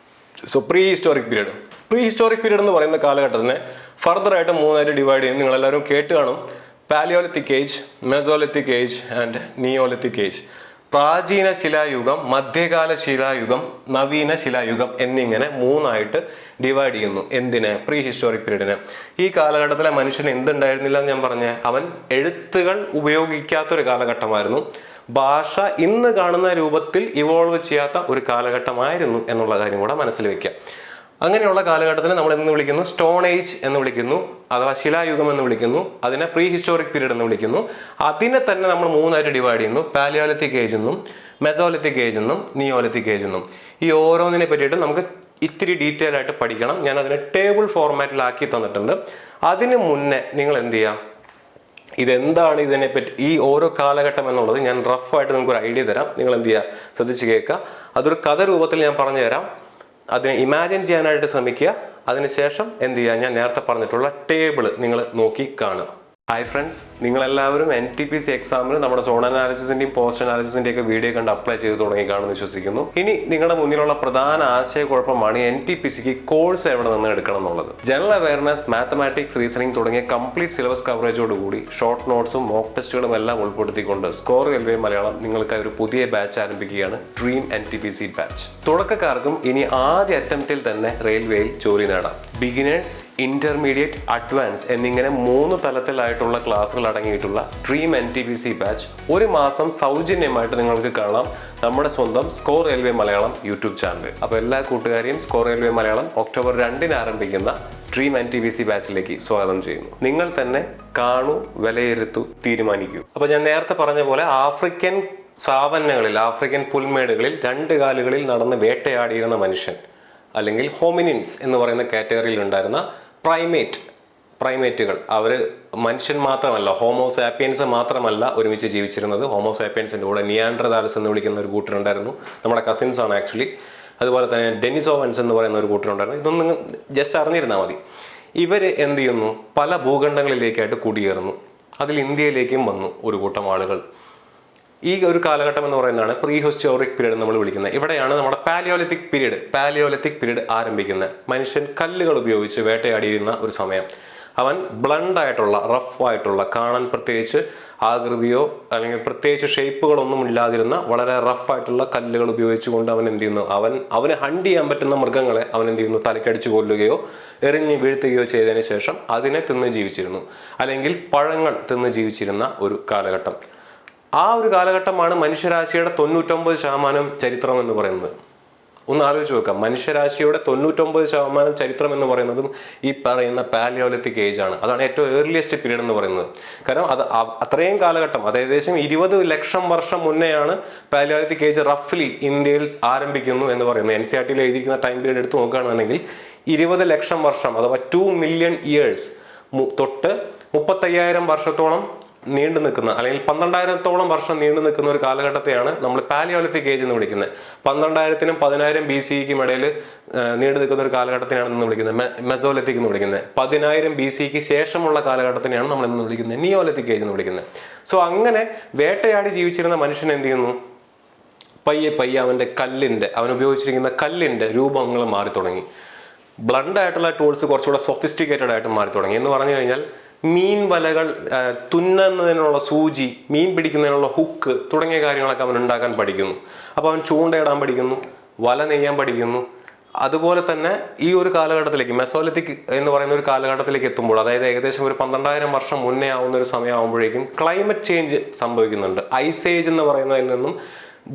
സോ പ്രീ ഹിസ്റ്റോറിക് പീരീഡ് എന്ന് പറയുന്ന കാലഘട്ടത്തിനെ ഫർദർ ആയിട്ട് മൂന്നായിട്ട് ഡിവൈഡ് ചെയ്യും. നിങ്ങളെല്ലാവരും കേട്ട് കാണും. Palaeolithic age, mesolithic age and neolithic age. പ്രാചീന ശിലായുഗം, മധ്യകാല ശിലായുഗം, നവീന ശിലായുഗം എന്നിങ്ങനെ മൂന്നായിട്ട് ഡിവൈഡ് ചെയ്യുന്നു. എന്തിന്? പ്രീ ഹിസ്റ്റോറിക് പീരീഡിന്. ഈ കാലഘട്ടത്തിലെ മനുഷ്യന് എന്തുണ്ടായിരുന്നില്ല എന്ന് ഞാൻ പറഞ്ഞ, അവൻ എഴുത്തുകൾ ഉപയോഗിക്കാത്തൊരു കാലഘട്ടമായിരുന്നു. ഭാഷ ഇന്ന് കാണുന്ന രൂപത്തിൽ ഇവോൾവ് ചെയ്യാത്ത ഒരു കാലഘട്ടമായിരുന്നു എന്നുള്ള കാര്യം കൂടെ മനസ്സിൽ വെക്കുക. അങ്ങനെയുള്ള കാലഘട്ടത്തിന് നമ്മൾ എന്ന് വിളിക്കുന്നു? സ്റ്റോൺ ഏജ് എന്ന് വിളിക്കുന്നു, അഥവാ ശിലായുഗം എന്ന് വിളിക്കുന്നു. അതിനെ പ്രീ ഹിസ്റ്റോറിക് പീരീഡ് എന്ന് വിളിക്കുന്നു. അതിനെ തന്നെ നമ്മൾ മൂന്നായിട്ട് ഡിവൈഡ് ചെയ്യുന്നു. പാലിയോലിത്തിക് ഏജ് എന്നും, മെസോലിത്തിക് ഏജ് എന്നും, നിയോലിത്തിക് ഏജ് എന്നും. ഈ ഓരോന്നിനെ പറ്റിയിട്ട് നമുക്ക് ഇത്തിരി ഡീറ്റെയിൽ ആയിട്ട് പഠിക്കണം. ഞാൻ അതിനെ ടേബിൾ ഫോർമാറ്റിലാക്കി തന്നിട്ടുണ്ട്. അതിന് മുന്നേ നിങ്ങൾ എന്ത് ചെയ്യാം? ഇതെന്താണ്, ഇതിനെപ്പറ്റി ഈ ഓരോ കാലഘട്ടം എന്നുള്ളത് ഞാൻ റഫായിട്ട് നിങ്ങൾക്ക് ഒരു ഐഡിയ തരാം. നിങ്ങൾ എന്ത് ചെയ്യുക? ശ്രദ്ധിച്ച് കേൾക്കുക. അതൊരു കഥ രൂപത്തിൽ ഞാൻ പറഞ്ഞു തരാം. അതിനെ ഇമാജിൻ ചെയ്യാനായിട്ട് ശ്രമിക്കുക. അതിനുശേഷം എന്ത് ചെയ്യുക? ഞാൻ നേരത്തെ പറഞ്ഞിട്ടുള്ള ടേബിൾ നിങ്ങൾ നോക്കി കാണുക. ഹായ് ഫ്രണ്ട്സ്, നിങ്ങളെല്ലാവരും NTPC എക്സാമിന് നമ്മുടെ സോൺ അനാലിസിസിന്റെയും പോസ്റ്റ് അനാലിസിസിന്റെയും ഒക്കെ വീഡിയോ കണ്ട് അപ്ലൈ ചെയ്ത് തുടങ്ങി കാണുമെന്ന് വിശ്വസിക്കുന്നു. ഇനി നിങ്ങളുടെ മുന്നിലുള്ള പ്രധാന ആശയക്കുഴപ്പമാണ് NTPCക്ക് കോഴ്സ് എവിടെ നിന്ന് എടുക്കണം എന്നുള്ളത്. ജനറൽ അവയർനെസ്, മാത്തമാറ്റിക്സ്, റീസണിംഗ് തുടങ്ങിയ കംപ്ലീറ്റ് സിലബസ് കവറേജോടുകൂടി ഷോർട്ട് നോട്ട്സും മോക്ക് ടെസ്റ്റുകളും എല്ലാം ഉൾപ്പെടുത്തിക്കൊണ്ട് സ്കോർ റെയിൽവേ മലയാളം നിങ്ങൾക്കായി ഒരു പുതിയ ബാച്ച് ആരംഭിക്കുകയാണ്, ഡ്രീം NTPC ബാച്ച്. തുടക്കക്കാർക്കും ഇനി ആദ്യ അറ്റംപ്റ്റിൽ തന്നെ റെയിൽവേയിൽ ജോലി നേടാം. ബിഗിനേഴ്സ്, ഇന്റർമീഡിയറ്റ്, അഡ്വാൻസ് എന്നിങ്ങനെ 3 തലത്തിലായിട്ടുള്ള ക്ലാസ്സുകൾ അടങ്ങിയിട്ടുള്ള ഡ്രീം NTPC ബാച്ച് ഒരു മാസം സൗജന്യമായിട്ട് നിങ്ങൾക്ക് കാണാം നമ്മുടെ സ്വന്തം score railway Malayalam YouTube channel. അപ്പോൾ എല്ലാ കൂട്ടുകാരെയും സ്കോർ റെയിൽവേ മലയാളം ഒക്ടോബർ 2-ന് ആരംഭിക്കുന്ന ഡ്രീം NTPC ബാച്ചിലേക്ക് സ്വാഗതം ചെയ്യുന്നു. നിങ്ങൾ തന്നെ കാണൂ, വിലയിരുത്തൂ, തീരുമാനിക്കൂ. അപ്പോൾ ഞാൻ നേരത്തെ പറഞ്ഞ പോലെ ആഫ്രിക്കൻ സാവന്നകളിൽ, ആഫ്രിക്കൻ പുൽമേടുകളിൽ 2 കാലുകളിൽ നടന്ന് വേട്ടയാടിയിരുന്ന മനുഷ്യൻ, അല്ലെങ്കിൽ ഹോമിനിൻസ് എന്ന് പറയുന്ന കാറ്റഗറിയിൽ ഉണ്ടായിരുന്ന പ്രൈമേറ്റുകൾ, അവർ മനുഷ്യൻ മാത്രമല്ല, ഹോമോസാപ്പിയൻസ് മാത്രമല്ല ഒരുമിച്ച് ജീവിച്ചിരുന്നത്. ഹോമോസാപ്പിയൻസിൻ്റെ കൂടെ നിയാൻഡർതാൽസ് എന്ന് വിളിക്കുന്ന ഒരു കൂട്ടരുണ്ടായിരുന്നു, നമ്മുടെ കസിൻസ് ആണ് ആക്ച്വലി. അതുപോലെ തന്നെ ഡെനിസോവൻസ് എന്ന് പറയുന്ന ഒരു കൂട്ടരുണ്ടായിരുന്നു. ഇതൊന്നും ജസ്റ്റ് അറിഞ്ഞിരുന്നാൽ മതി. ഇവർ എന്ത് ചെയ്യുന്നു? പല ഭൂഖണ്ഡങ്ങളിലേക്കായിട്ട് കുടിയേറുന്നു. അതിൽ ഇന്ത്യയിലേക്കും വന്നു ഒരു കൂട്ടം ആളുകൾ. ഈ ഒരു കാലഘട്ടം എന്ന് പറയുന്നതാണ് പ്രീ ഹിസ്റ്റോറിക് പീരീഡ് നമ്മൾ വിളിക്കുന്നത്. ഇവിടെയാണ് നമ്മുടെ പാലിയോലിത്തിക് പീരീഡ് ആരംഭിക്കുന്നത്. മനുഷ്യൻ കല്ലുകൾ ഉപയോഗിച്ച് വേട്ടയാടിയിരുന്ന ഒരു സമയം. അവൻ ബ്ലണ്ടായിട്ടുള്ള, റഫായിട്ടുള്ള, കാണാൻ പ്രത്യേകിച്ച് ആകൃതിയോ അല്ലെങ്കിൽ പ്രത്യേകിച്ച് ഷേപ്പുകളൊന്നും ഇല്ലാതിരുന്ന വളരെ റഫായിട്ടുള്ള കല്ലുകൾ ഉപയോഗിച്ചുകൊണ്ട് അവൻ എന്ത് ചെയ്യുന്നു? അവന് ഹണ്ട് ചെയ്യാൻ പറ്റുന്ന മൃഗങ്ങളെ അവൻ എന്ത് ചെയ്യുന്നു? തലക്കടിച്ച് കൊല്ലുകയോ എറിഞ്ഞ് വീഴ്ത്തുകയോ ചെയ്തതിന് ശേഷം അതിനെ തിന്ന് ജീവിച്ചിരുന്നു, അല്ലെങ്കിൽ പഴങ്ങൾ തിന്ന് ജീവിച്ചിരുന്ന ഒരു കാലഘട്ടം. ആ ഒരു കാലഘട്ടമാണ് മനുഷ്യരാശിയുടെ 99% ചരിത്രം എന്ന് പറയുന്നത്. ഒന്ന് ആലോചിച്ച് നോക്കാം. മനുഷ്യരാശിയുടെ 99% ചരിത്രം എന്ന് പറയുന്നതും ഈ പറയുന്ന പാലിയോലിത്തിക് ഏജ് ആണ്. അതാണ് ഏറ്റവും ഏർലിയസ്റ്റ് പീരീഡ് എന്ന് പറയുന്നത്. കാരണം അത് അത്രയും കാലഘട്ടം, അത് ഏകദേശം 20 ലക്ഷം വർഷം മുന്നെയാണ് പാലിയോലിത്തിക് ഏജ് റഫ്ലി ഇന്ത്യയിൽ ആരംഭിക്കുന്നു എന്ന് പറയുന്നത്. NCERT എഴുതിയിരിക്കുന്ന ടൈം പീരീഡ് എടുത്ത് നോക്കുകയാണെന്നുണ്ടെങ്കിൽ 20 ലക്ഷം വർഷം അഥവാ 2 മില്യൺ ഇയേഴ്സ് തൊട്ട് 35,000 വർഷത്തോളം നീണ്ടു നിൽക്കുന്ന, അല്ലെങ്കിൽ 12,000-ഓളം വർഷം നീണ്ടു നിൽക്കുന്ന ഒരു കാലഘട്ടത്തെയാണ് നമ്മൾ പാലിയോലിത്തിക് ഏജ് എന്ന് വിളിക്കുന്നത്. 12,000-നും 10,000 BCക്കും ഇടയിൽ നീണ്ടു നിൽക്കുന്ന ഒരു കാലഘട്ടത്തിനാണ് നമ്മൾ വിളിക്കുന്നത് മെസോലിത്തിക് എന്ന് വിളിക്കുന്നത്. 10,000 BCക്ക് ശേഷമുള്ള കാലഘട്ടത്തിനെയാണ് നമ്മൾ എന്ന് വിളിക്കുന്നത് നിയോലിത്തിക് ഏജ് എന്ന് വിളിക്കുന്നത്. സോ അങ്ങനെ വേട്ടയാടി ജീവിച്ചിരുന്ന മനുഷ്യൻ എന്ത് ചെയ്യുന്നു? പയ്യെ പയ്യെ അവൻ ഉപയോഗിച്ചിരിക്കുന്ന കല്ലിൻ്റെ രൂപങ്ങൾ മാറി തുടങ്ങി. ബ്ലണ്ട് ആയിട്ടുള്ള ടൂൾസ് കുറച്ചുകൂടെ സൊഫിസ്റ്റിക്കേറ്റഡ് ആയിട്ട് മാറി തുടങ്ങി. എന്ന് പറഞ്ഞു കഴിഞ്ഞാൽ മീൻ വലകൾ തുന്നുന്നതിനുള്ള സൂചി, മീൻ പിടിക്കുന്നതിനുള്ള ഹുക്ക് തുടങ്ങിയ കാര്യങ്ങളൊക്കെ അവൻ ഉണ്ടാക്കാൻ പഠിക്കുന്നു. അപ്പോൾ അവൻ ചൂണ്ടയിടാൻ പഠിക്കുന്നു, വല നെയ്യാൻ പഠിക്കുന്നു. അതുപോലെ തന്നെ ഈ ഒരു കാലഘട്ടത്തിലേക്ക്, മെസോലിത്തിക് എന്ന് പറയുന്ന ഒരു കാലഘട്ടത്തിലേക്ക് എത്തുമ്പോൾ, അതായത് ഏകദേശം ഒരു 12,000 വർഷം മുന്നേ ആവുന്ന ഒരു സമയമാകുമ്പോഴേക്കും ക്ലൈമറ്റ് ചേഞ്ച് സംഭവിക്കുന്നുണ്ട്. ഐസ് ഏജ് എന്ന് പറയുന്നതിൽ നിന്നും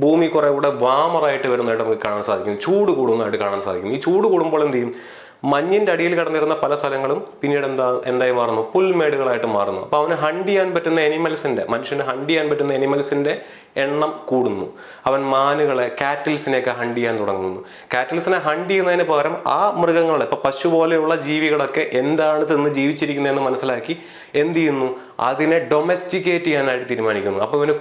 ഭൂമി കുറെ കൂടെ വാമറായിട്ട് വരുന്നതായിട്ട് നമുക്ക് കാണാൻ സാധിക്കും. ചൂട് കൂടുന്നതായിട്ട് കാണാൻ സാധിക്കും. ഈ ചൂട് കൂടുമ്പോൾ എന്ത് ചെയ്യും? മഞ്ഞിൻ്റെ അടിയിൽ കിടന്നിരുന്ന പല സ്ഥലങ്ങളും പിന്നീട് എന്തായി മാറുന്നു? പുൽമേടുകളായിട്ട് മാറുന്നു. അപ്പോൾ അവന് ഹണ്ട് ചെയ്യാൻ പറ്റുന്ന മനുഷ്യന് ഹണ്ട് ചെയ്യാൻ പറ്റുന്ന എനിമൽസിൻ്റെ എണ്ണം കൂടുന്നു. അവൻ മാനുകളെ, കാറ്റിൽസിനെയൊക്കെ ഹണ്ട് ചെയ്യാൻ തുടങ്ങുന്നു. കാറ്റിൽസിനെ ഹണ്ട് ചെയ്യുന്നതിന് പകരം ആ മൃഗങ്ങളെ, ഇപ്പോൾ പശു പോലെയുള്ള ജീവികളൊക്കെ എന്താണ് തിന്ന് ജീവിച്ചിരിക്കുന്നതെന്ന് മനസ്സിലാക്കി എന്ത് ചെയ്യുന്നു? അതിനെ ഡൊമസ്റ്റിക്കേറ്റ് ചെയ്യാനായിട്ട് തീരുമാനിക്കുന്നു. അപ്പോൾ ഇവന്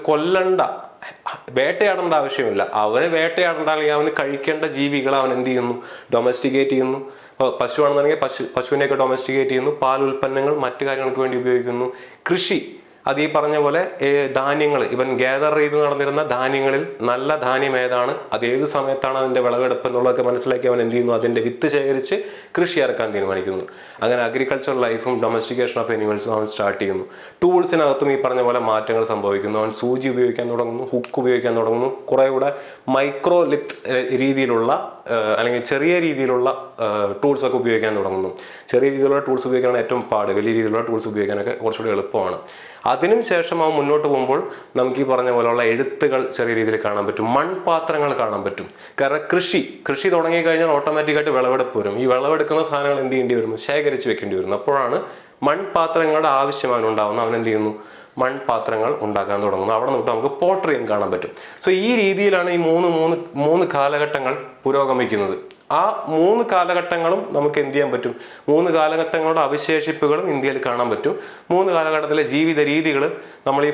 വേട്ടയാടേണ്ട ആവശ്യമില്ല. അവന് വേട്ടയാടേണ്ട, അല്ലെങ്കിൽ അവന് കഴിക്കേണ്ട ജീവികളെ അവൻ എന്ത് ചെയ്യുന്നു? ഡൊമസ്റ്റിക്കേറ്റ് ചെയ്യുന്നു. പശുവാണെന്നുണ്ടെങ്കിൽ പശുവിനെയൊക്കെ ഡൊമസ്റ്റിക്കേറ്റ് ചെയ്യുന്നു. പാൽ ഉൽപ്പന്നങ്ങൾ മറ്റു കാര്യങ്ങൾക്ക് വേണ്ടി ഉപയോഗിക്കുന്നു. കൃഷി, അത് ഈ പറഞ്ഞ പോലെ ധാന്യങ്ങൾ, ഇവൻ ഗ്യാദർ ചെയ്ത് നടന്നിരുന്ന ധാന്യങ്ങളിൽ നല്ല ധാന്യം ഏതാണ്, അത് ഏത് സമയത്താണ് അതിൻ്റെ വിളവെടുപ്പ് എന്നുള്ളതൊക്കെ മനസ്സിലാക്കി അവൻ എന്ത് ചെയ്യുന്നു? അതിൻ്റെ വിത്ത് ശേഖരിച്ച് കൃഷി ഇറക്കാൻ തീരുമാനിക്കുന്നു. അങ്ങനെ അഗ്രികൾച്ചർ ലൈഫും ഡൊമസ്റ്റിക്കേഷൻ ഓഫ് എനിമൽസും അവൻ സ്റ്റാർട്ട് ചെയ്യുന്നു. ടൂൾസിനകത്തും ഈ പറഞ്ഞ പോലെ മാറ്റങ്ങൾ സംഭവിക്കുന്നു. അവൻ സൂചി ഉപയോഗിക്കാൻ തുടങ്ങുന്നു, ഹുക്ക് ഉപയോഗിക്കാൻ തുടങ്ങുന്നു. കുറേ കൂടെ മൈക്രോ ലിത്ത് രീതിയിലുള്ള അല്ലെങ്കിൽ ചെറിയ രീതിയിലുള്ള ടൂൾസൊക്കെ ഉപയോഗിക്കാൻ തുടങ്ങുന്നു. ചെറിയ രീതിയിലുള്ള ടൂൾസ് ഉപയോഗിക്കാനാണ് ഏറ്റവും പാട്. വലിയ രീതിയിലുള്ള ടൂൾസ് ഉപയോഗിക്കാനൊക്കെ കുറച്ചുകൂടി എളുപ്പമാണ്. അതിനും ശേഷം അവൻ മുന്നോട്ട് പോകുമ്പോൾ നമുക്ക് ഈ പറഞ്ഞ പോലെയുള്ള എഴുത്തുകൾ ചെറിയ രീതിയിൽ കാണാൻ പറ്റും. മൺപാത്രങ്ങൾ കാണാൻ പറ്റും. കാരണം കൃഷി തുടങ്ങിക്കഴിഞ്ഞാൽ ഓട്ടോമാറ്റിക്കായിട്ട് വിളവെടുപ്പ് വരും. ഈ വിളവെടുക്കുന്ന സാധനങ്ങൾ എന്ത് ചെയ്യേണ്ടി വരുന്നു? ശേഖരിച്ച് വെക്കേണ്ടി വരുന്നു. അപ്പോഴാണ് മൺപാത്രങ്ങളുടെ ആവശ്യം അവനുണ്ടാവുന്നത്. അവൻ എന്ത് ചെയ്യുന്നു? മൺപാത്രങ്ങൾ ഉണ്ടാക്കാൻ തുടങ്ങുന്നു. അവിടെ നിന്നിട്ട് നമുക്ക് പോട്ടറിയും കാണാൻ പറ്റും. സോ ഈ രീതിയിലാണ് ഈ മൂന്ന് കാലഘട്ടങ്ങൾ പുരോഗമിക്കുന്നത്. ആ 3 കാലഘട്ടങ്ങളും നമുക്ക് എന്ത് ചെയ്യാൻ പറ്റും? 3 കാലഘട്ടങ്ങളുടെ അവശേഷിപ്പുകളും ഇന്ത്യയിൽ കാണാൻ പറ്റും. 3 കാലഘട്ടത്തിലെ ജീവിത രീതികൾ നമ്മൾ ഈ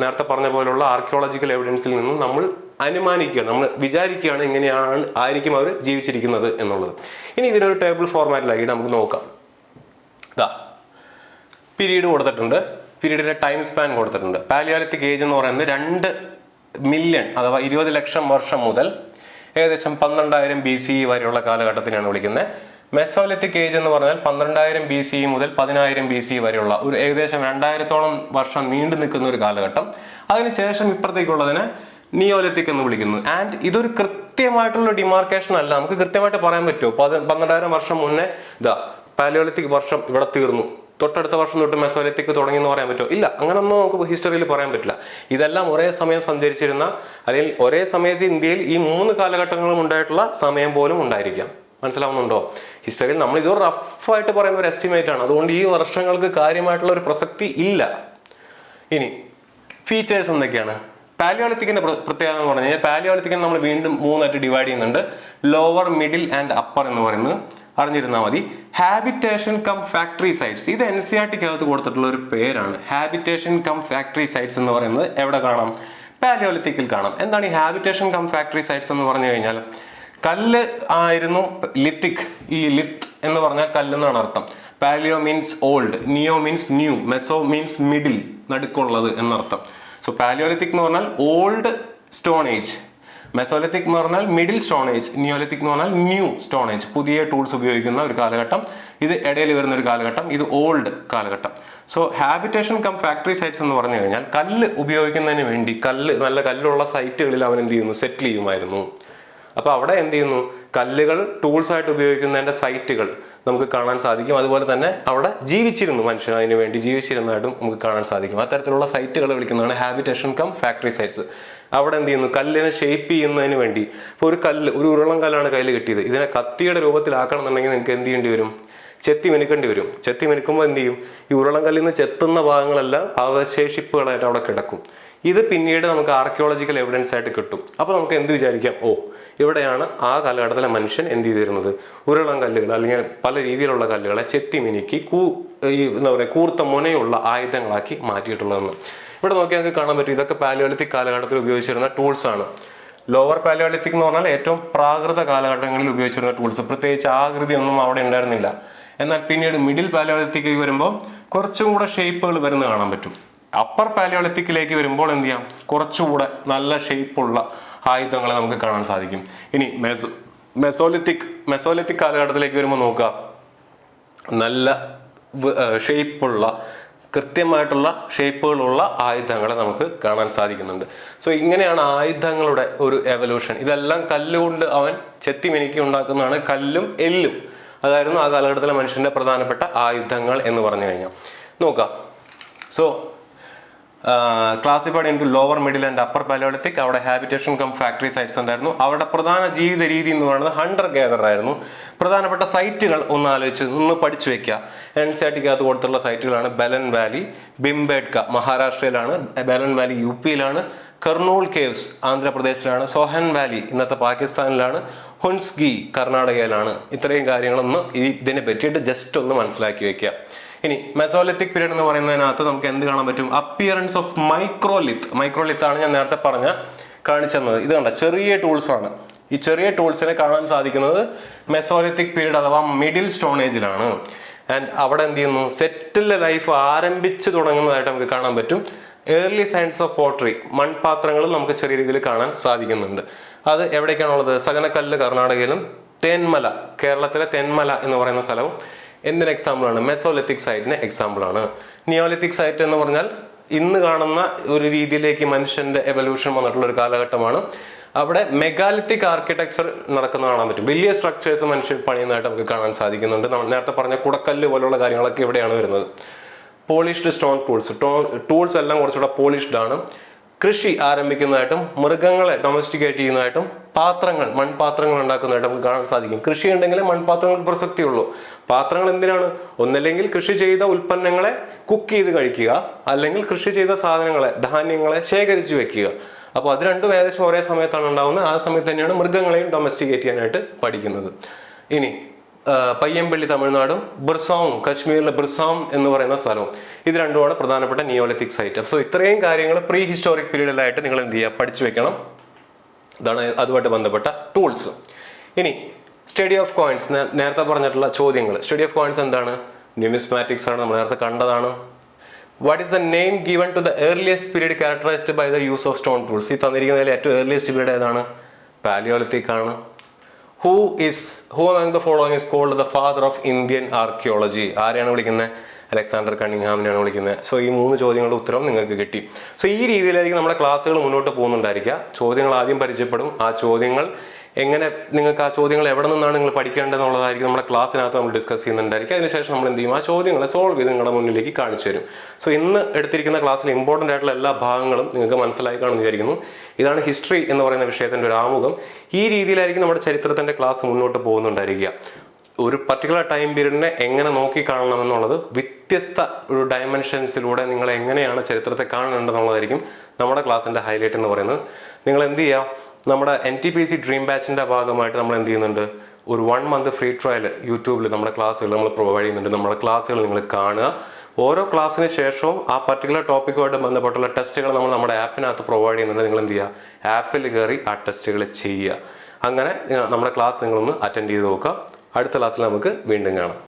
നേരത്തെ പറഞ്ഞ പോലുള്ള ആർക്കിയോളജിക്കൽ എവിഡൻസിൽ നിന്നും നമ്മൾ അനുമാനിക്കുകയാണ്, നമ്മൾ വിചാരിക്കുകയാണ് ആയിരിക്കും അവർ ജീവിച്ചിരിക്കുന്നത് എന്നുള്ളത്. ഇനി ഇതിനൊരു ടേബിൾ ഫോർമാറ്റിലാക്കി നമുക്ക് നോക്കാം. പീരീഡ് കൊടുത്തിട്ടുണ്ട്, പീരീഡിന്റെ ടൈം സ്പാൻ കൊടുത്തിട്ടുണ്ട്. പാലിയോലിത്തിക് ഏജ് എന്ന് പറയുന്നത് 2 മില്യൺ അഥവാ 20 ലക്ഷം വർഷം മുതൽ ഏകദേശം 12,000 BCE വരെയുള്ള കാലഘട്ടത്തിനാണ് വിളിക്കുന്നത്. മെസോലിത്തിക് ഏജ് എന്ന് പറഞ്ഞാൽ 12,000 BCE മുതൽ 10,000 BCE വരെയുള്ള ഒരു ഏകദേശം 2000-ഓളം വർഷം നീണ്ടു നിൽക്കുന്ന ഒരു കാലഘട്ടം. അതിനുശേഷം ഇപ്പുറത്തേക്കുള്ളതിനെ നിയോലിത്തിക് എന്ന് വിളിക്കുന്നു. ആൻഡ് ഇതൊരു കൃത്യമായിട്ടുള്ള ഡിമാർക്കേഷൻ അല്ല. നമുക്ക് കൃത്യമായിട്ട് പറയാൻ പറ്റുമോ 12,000 വർഷം മുന്നേ പാലിയോലിത്തിക് വർഷം ഇവിടെ തീർന്നു, തൊട്ടടുത്ത വർഷം തൊട്ട് മെസോലിത്തിക് തുടങ്ങി എന്ന് പറയാൻ പറ്റുമോ? ഇല്ല, അങ്ങനൊന്നും നമുക്ക് ഹിസ്റ്ററിയിൽ പറയാൻ പറ്റില്ല. ഇതെല്ലാം ഒരേ സമയം സഞ്ചരിച്ചിരുന്ന, അല്ലെങ്കിൽ ഒരേ സമയത്ത് ഇന്ത്യയിൽ ഈ 3 കാലഘട്ടങ്ങളും ഉണ്ടായിട്ടുള്ള സമയം പോലും ഉണ്ടായിരിക്കാം. മനസ്സിലാവുന്നുണ്ടോ? ഹിസ്റ്ററിയിൽ നമ്മൾ ഇത് റഫായിട്ട് പറയുന്ന ഒരു എസ്റ്റിമേറ്റ് ആണ്. അതുകൊണ്ട് ഈ വർഷങ്ങൾക്ക് കാര്യമായിട്ടുള്ള ഒരു പ്രസക്തി ഇല്ല. ഇനി ഫീച്ചേഴ്സ് എന്തൊക്കെയാണ്? പാലിയോലിത്തിക്കിന്റെ പ്രത്യേകത എന്ന് പറഞ്ഞു കഴിഞ്ഞാൽ പാലിയോലിത്തിക്കിനെ നമ്മൾ വീണ്ടും 3 ആയിട്ട് ഡിവൈഡ് ചെയ്യുന്നുണ്ട്. ലോവർ, മിഡിൽ ആൻഡ് അപ്പർ എന്ന് പറയുന്നത് അറിഞ്ഞിരുന്നാൽ മതി. ഹാബിറ്റേഷൻ കം ഫാക്ടറി സൈറ്റ്സ്, ഇത് NCERT-ക്കകത്ത് കൊടുത്തിട്ടുള്ള ഒരു പേരാണ്. ഹാബിറ്റേഷൻ കം ഫാക്ടറി സൈറ്റ്സ് എന്ന് പറയുന്നത് എവിടെ കാണാം? പാലിയോലിത്തിക്കിൽ കാണാം. എന്താണ് ഈ ഹാബിറ്റേഷൻ കം ഫാക്ടറി സൈറ്റ്സ് എന്ന് പറഞ്ഞു കഴിഞ്ഞാൽ, കല്ല് ആയിരുന്നു ലിത്തിക്. ഈ ലിത്ത് എന്ന് പറഞ്ഞാൽ കല്ലെന്നാണ് അർത്ഥം. Paleo means old, neo means new, meso means middle, നടുക്കുള്ളത് എന്നർത്ഥം. സോ പാലിയോലിത്തിക് എന്ന് പറഞ്ഞാൽ ഓൾഡ് സ്റ്റോൺ ഏജ്, മെസോലിത്തിക് എന്ന് പറഞ്ഞാൽ മിഡിൽ സ്റ്റോൺ ഏജ്, നിയോലിത്തിക് എന്ന് പറഞ്ഞാൽ ന്യൂ സ്റ്റോൺ ഏജ്, പുതിയ ടൂൾസ് ഉപയോഗിക്കുന്ന ഒരു കാലഘട്ടം. ഇത് ഇടയിൽ വരുന്ന ഒരു കാലഘട്ടം, ഇത് ഓൾഡ് കാലഘട്ടം. So habitation cum factory sites എന്ന് പറഞ്ഞു കഴിഞ്ഞാൽ കല്ല് ഉപയോഗിക്കുന്നതിന് വേണ്ടി നല്ല കല്ലുള്ള സൈറ്റുകളിൽ അവൻ എന്ത് ചെയ്യുന്നു? സെറ്റിൽ ചെയ്യുമായിരുന്നു. അപ്പോൾ അവിടെ എന്ത് ചെയ്യുന്നു? കല്ലുകൾ ടൂൾസ് ആയിട്ട് ഉപയോഗിക്കുന്നതിൻ്റെ സൈറ്റുകൾ നമുക്ക് കാണാൻ സാധിക്കും. അതുപോലെ തന്നെ അവിടെ ജീവിച്ചിരുന്നു മനുഷ്യൻ, അതിന് വേണ്ടി ജീവിച്ചിരുന്നതായിട്ടും നമുക്ക് കാണാൻ സാധിക്കും. അത്തരത്തിലുള്ള സൈറ്റുകൾ വിളിക്കുന്നതാണ് ഹാബിറ്റേഷൻ കം ഫാക്ടറി സൈറ്റ്സ്. അവിടെ എന്ത് ചെയ്യുന്നു? കല്ലിനെ ഷേപ്പ് ചെയ്യുന്നതിന് വേണ്ടി, ഇപ്പോൾ ഒരു ഉരുളം കല്ലാണ് കയ്യിൽ കിട്ടിയത്, ഇതിനെ കത്തിയുടെ രൂപത്തിലാക്കണം എന്നുണ്ടെങ്കിൽ നിങ്ങൾക്ക് എന്ത് ചെയ്യേണ്ടി വരും? ചെത്തി മിനുക്കേണ്ടി വരും. ചെത്തി മിനുക്കുമ്പോൾ എന്ത് ചെയ്യും? ഈ ഉരുളം കല്ലിൽ നിന്ന് ചെത്തുന്ന ഭാഗങ്ങളെല്ലാം അവശേഷിപ്പുകളായിട്ട് അവിടെ കിടക്കും. ഇത് പിന്നീട് നമുക്ക് ആർക്കിയോളജിക്കൽ എവിഡൻസ് ആയിട്ട് കിട്ടും. അപ്പോൾ നമുക്ക് എന്ത് വിചാരിക്കാം? ഇവിടെയാണ് ആ കാലഘട്ടത്തിലെ മനുഷ്യൻ എന്ത് ചെയ്തിരുന്നത്? ഉരുളം കല്ലുകൾ അല്ലെങ്കിൽ പല രീതിയിലുള്ള കല്ലുകളെ ചെത്തി മിനുക്കി എന്താ പറയുക, കൂർത്ത മുനയുള്ള ആയുധങ്ങളാക്കി മാറ്റിയിട്ടുള്ളതെന്ന്. ഇവിടെ നോക്കിയാൽ നമുക്ക് കാണാൻ പറ്റും. ഇതൊക്കെ പാലിയോലിത്തിക് കാലഘട്ടത്തിൽ ഉപയോഗിച്ചിരുന്ന ടൂൾസ് ആണ്. ലോവർ പാലിയോലിത്തിക് എന്ന് പറഞ്ഞാൽ ഏറ്റവും പ്രാകൃത കാലഘട്ടങ്ങളിൽ ഉപയോഗിച്ചിരുന്ന ടൂൾസ്, പ്രത്യേകിച്ച് ആകൃതിയൊന്നും അവിടെ ഉണ്ടായിരുന്നില്ല. എന്നാൽ പിന്നീട് മിഡിൽ പാലിയോലിത്തിക്ക് വരുമ്പോൾ കുറച്ചും കൂടെ ഷേപ്പുകൾ വരുന്നത് കാണാൻ പറ്റും. അപ്പർ പാലിയോലിത്തിക്കിലേക്ക് വരുമ്പോൾ എന്ത് ചെയ്യാം? കുറച്ചുകൂടെ നല്ല ഷേപ്പുള്ള ആയുധങ്ങളെ നമുക്ക് കാണാൻ സാധിക്കും. ഇനി മെസോലിത്തിക് കാലഘട്ടത്തിലേക്ക് വരുമ്പോൾ നോക്കുക, നല്ല ഷേപ്പുള്ള കൃത്യമായിട്ടുള്ള ഷേപ്പുകളുള്ള ആയുധങ്ങളെ നമുക്ക് കാണാൻ സാധിക്കുന്നുണ്ട്. സോ ഇങ്ങനെയാണ് ആയുധങ്ങളുടെ ഒരു എവല്യൂഷൻ. ഇതെല്ലാം കല്ലുകൊണ്ട് അവൻ ചെത്തിമിനുക്കി ഉണ്ടാക്കുന്നതാണ് കല്ലും എല്ലും. അതായിരുന്നു ആ കാലഘട്ടത്തിലെ മനുഷ്യന്റെ പ്രധാനപ്പെട്ട ആയുധങ്ങൾ എന്ന് പറഞ്ഞു കഴിഞ്ഞാൽ. നോക്കാം. So classified into lower middle and upper palaeolithic. അവിടെ ഹാബിറ്റേഷൻ കം ഫാക്ടറി സൈറ്റ്സ് ഉണ്ടായിരുന്നു. അവിടെ പ്രധാന ജീവിത രീതി എന്ന് പറയുന്നത് ഹണ്ടർ ഗേദർ ആയിരുന്നു. പ്രധാനപ്പെട്ട സൈറ്റുകൾ ഒന്ന് പഠിച്ചു വെക്കുക. എൻസിആർടിക്കകത്ത് കൊടുത്തുള്ള സൈറ്റുകളാണ് ബെലൻ വാലി, ഭിംബേഡ്ക മഹാരാഷ്ട്രയിലാണ്, ബെലൻ വാലി UP-യിലാണ്, കർണൂൾ കേവ്സ് ആന്ധ്രാപ്രദേശിലാണ്, സോഹൻ വാലി ഇന്നത്തെ പാകിസ്ഥാനിലാണ്, ഹുൻസ്ഗി കർണാടകയിലാണ്. ഇത്രയും കാര്യങ്ങളൊന്ന് ഇതിനെ പറ്റിയിട്ട് ജസ്റ്റ് ഒന്ന് മനസ്സിലാക്കി വെക്കുക. ഇനി മെസോലിത്തിക് പീരീഡ് എന്ന് പറയുന്നതിനകത്ത് നമുക്ക് എന്ത് കാണാൻ പറ്റും? അപ്പിയറൻസ് ഓഫ് മൈക്രോലിത്ത് ആണ് ഞാൻ നേരത്തെ കാണിച്ചത്. ഇത് കണ്ട ചെറിയ ടൂൾസ് ആണ്. ഈ ചെറിയ ടൂൾസിനെ കാണാൻ സാധിക്കുന്നത് മെസോലിത്തിക് പീരീഡ് അഥവാ മിഡിൽ സ്റ്റോണേജിലാണ്. ആൻഡ് അവിടെ എന്ത് ചെയ്യുന്നു? സെറ്റിലെ ലൈഫ് ആരംഭിച്ചു തുടങ്ങുന്നതായിട്ട് നമുക്ക് കാണാൻ പറ്റും. ഏർലി സയൻസ് ഓഫ് പോട്ടറി, മൺപാത്രങ്ങളും നമുക്ക് ചെറിയ രീതിയിൽ കാണാൻ സാധിക്കുന്നുണ്ട്. അത് എവിടേക്കാണുള്ളത്? സകനക്കല്ല് കർണാടകയിലും, തേന്മല കേരളത്തിലെ തെന്മല എന്ന് പറയുന്ന സ്ഥലവും എന്തിന് എക്സാമ്പിളാണ്? മെസോലിത്തിക് സൈറ്റിന് എക്സാമ്പിളാണ്. നിയോലിത്തിക് സൈറ്റ് എന്ന് പറഞ്ഞാൽ ഇന്ന് കാണുന്ന ഒരു രീതിയിലേക്ക് മനുഷ്യന്റെ എവല്യൂഷൻ വന്നിട്ടുള്ള ഒരു കാലഘട്ടമാണ്. അവിടെ മെഗാലിത്തിക് ആർക്കിടെക്ചർ നടക്കുന്ന കാണാൻ പറ്റും. വലിയ സ്ട്രക്ചേഴ്സ് മനുഷ്യർ പണിയുന്നതായിട്ട് നമുക്ക് കാണാൻ സാധിക്കുന്നുണ്ട്. നമ്മൾ നേരത്തെ പറഞ്ഞ കുടക്കല്ല് പോലുള്ള കാര്യങ്ങളൊക്കെ ഇവിടെയാണ് വരുന്നത്. പോളിഷ്ഡ് സ്റ്റോൺ ടൂൾസ് എല്ലാം കുറച്ചുകൂടെ പോളിഷ്ഡ് ആണ്. കൃഷി ആരംഭിക്കുന്നതായിട്ടും മൃഗങ്ങളെ ഡൊമസ്റ്റിക്കേറ്റ് ചെയ്യുന്നതായിട്ടും മൺപാത്രങ്ങൾ ഉണ്ടാക്കുന്നതായിട്ട് നമുക്ക് കാണാൻ സാധിക്കും. കൃഷി ഉണ്ടെങ്കിലേ മൺപാത്രങ്ങൾക്ക് പ്രസക്തിയുള്ളൂ. പാത്രങ്ങൾ എന്തിനാണ്? ഒന്നല്ലെങ്കിൽ കൃഷി ചെയ്ത ഉൽപ്പന്നങ്ങളെ കുക്ക് ചെയ്ത് കഴിക്കുക, അല്ലെങ്കിൽ കൃഷി ചെയ്ത ധാന്യങ്ങളെ ശേഖരിച്ച് വെക്കുക. അപ്പോൾ അത് രണ്ടും ഏകദേശം ഒരേ സമയത്താണ് ഉണ്ടാവുന്നത്. ആ സമയത്ത് തന്നെയാണ് മൃഗങ്ങളെയും ഡൊമസ്റ്റിക്കേറ്റ് ചെയ്യാനായിട്ട് പഠിക്കുന്നത്. ഇനി പയ്യമ്പള്ളി തമിഴ്നാടും ബിർസാവും കശ്മീരിലെ ബിർസാം എന്ന് പറയുന്ന സ്ഥലവും, ഇത് രണ്ടുമാണ് പ്രധാനപ്പെട്ട നിയോലിത്തിക് സൈറ്റ്. സോ ഇത്രയും കാര്യങ്ങൾ പ്രീ ഹിസ്റ്റോറിക് പീരീഡിലായിട്ട് നിങ്ങൾ എന്ത് ചെയ്യുക? പഠിച്ചു വെക്കണം. ഇതാണ് അതുമായിട്ട് ബന്ധപ്പെട്ട ടൂൾസ്. ഇനി സ്റ്റഡി ഓഫ് കോയിൻസ്, നേരത്തെ പറഞ്ഞിട്ടുള്ള ചോദ്യങ്ങൾ. സ്റ്റഡി ഓഫ് കോയിൻസ് എന്താണ്? ന്യൂമിസ്മാറ്റിക്സ് ആണ്, നമ്മൾ നേരത്തെ കണ്ടതാണ്. What is the name given to the earliest period characterised by the use of stone tools? ഈ തന്നിരിക്കുന്നതിൽ ഏറ്റവും ഏർലിയസ്റ്റ് പീരീഡ് ഏതാണ്? പാലിയോലിത്തിക് ആണ്. Who among the following is called the father of Indian archaeology? ആരെയാണ് വിളിക്കുന്നത്? അലക്സാണ്ടർ കണ്ണിങ്ഹാമിനെയാണ് വിളിക്കുന്നത്. സോ ഈ 3 ചോദ്യങ്ങളുടെ ഉത്തരം നിങ്ങൾക്ക് കിട്ടി. സോ ഈ രീതിയിലായിരിക്കും നമ്മുടെ ക്ലാസ്സുകൾ മുന്നോട്ട് പോകുന്നുണ്ടായിരിക്കുക. ചോദ്യങ്ങൾ ആദ്യം പരിചയപ്പെടും. ആ ചോദ്യങ്ങൾ എങ്ങനെ, നിങ്ങൾക്ക് ആ ചോദ്യങ്ങൾ എവിടെ നിന്നാണ് നിങ്ങൾ പഠിക്കേണ്ടതെന്നുള്ളതായിരിക്കും നമ്മുടെ ക്ലാസ്സിനകത്ത് നമ്മൾ ഡിസ്കസ് ചെയ്യുന്നുണ്ടായിരിക്കും. അതിനുശേഷം നമ്മൾ എന്ത് ചെയ്യും? ആ ചോദ്യങ്ങളെ സോൾവ് ചെയ്ത് നിങ്ങളുടെ മുന്നിലേക്ക് കാണിച്ചു തരും. സോ ഇന്ന് എടുത്തിരിക്കുന്ന ക്ലാസ്സിൽ ഇമ്പോർട്ടൻ്റ് ആയിട്ടുള്ള എല്ലാ ഭാഗങ്ങളും നിങ്ങൾക്ക് മനസ്സിലായി കാണുമെന്ന് വിചാരിക്കുന്നു. ഇതാണ് ഹിസ്റ്ററി എന്ന് പറയുന്ന വിഷയത്തിൻ്റെ ഒരു ആമുഖം. ഈ രീതിയിലായിരിക്കും നമ്മുടെ ചരിത്രത്തിൻ്റെ ക്ലാസ് മുന്നോട്ട് പോകുന്നുണ്ടായിരിക്കുക. ഒരു പർട്ടിക്കുലർ ടൈം പീരീഡിനെ എങ്ങനെ നോക്കി കാണണമെന്നുള്ളത് വ്യത്യസ്ത ഒരു ഡയമെൻഷൻസിലൂടെ നിങ്ങൾ എങ്ങനെയാണ് ചരിത്രത്തെ കാണേണ്ടതെന്നുള്ളതായിരിക്കും നമ്മുടെ ക്ലാസ്സിൻ്റെ ഹൈലൈറ്റ് എന്ന് പറയുന്നത്. നിങ്ങൾ എന്ത് ചെയ്യുക? നമ്മുടെ NTPC ഡ്രീം ബാച്ചിൻ്റെ ഭാഗമായിട്ട് നമ്മൾ എന്ത് ചെയ്യുന്നുണ്ട്? ഒരു 1 month ഫ്രീ ട്രയൽ യൂട്യൂബിൽ നമ്മുടെ ക്ലാസ്സുകൾ നമ്മൾ പ്രൊവൈഡ് ചെയ്യുന്നുണ്ട്. നമ്മുടെ ക്ലാസ്സുകൾ നിങ്ങൾ കാണുക. ഓരോ ക്ലാസ്സിന് ശേഷവും ആ പർട്ടിക്കുലർ ടോപ്പിക്കുമായിട്ട് ബന്ധപ്പെട്ടുള്ള ടെസ്റ്റുകൾ നമ്മൾ നമ്മുടെ ആപ്പിനകത്ത് പ്രൊവൈഡ് ചെയ്യുന്നുണ്ട്. നിങ്ങൾ എന്ത് ചെയ്യുക? ആപ്പിൽ കയറി ആ ടെസ്റ്റുകൾ ചെയ്യുക. അങ്ങനെ നമ്മുടെ ക്ലാസ് നിങ്ങളൊന്ന് അറ്റൻഡ് ചെയ്ത് നോക്കുക. അടുത്ത ക്ലാസ്സിൽ നമുക്ക് വീണ്ടും കാണാം.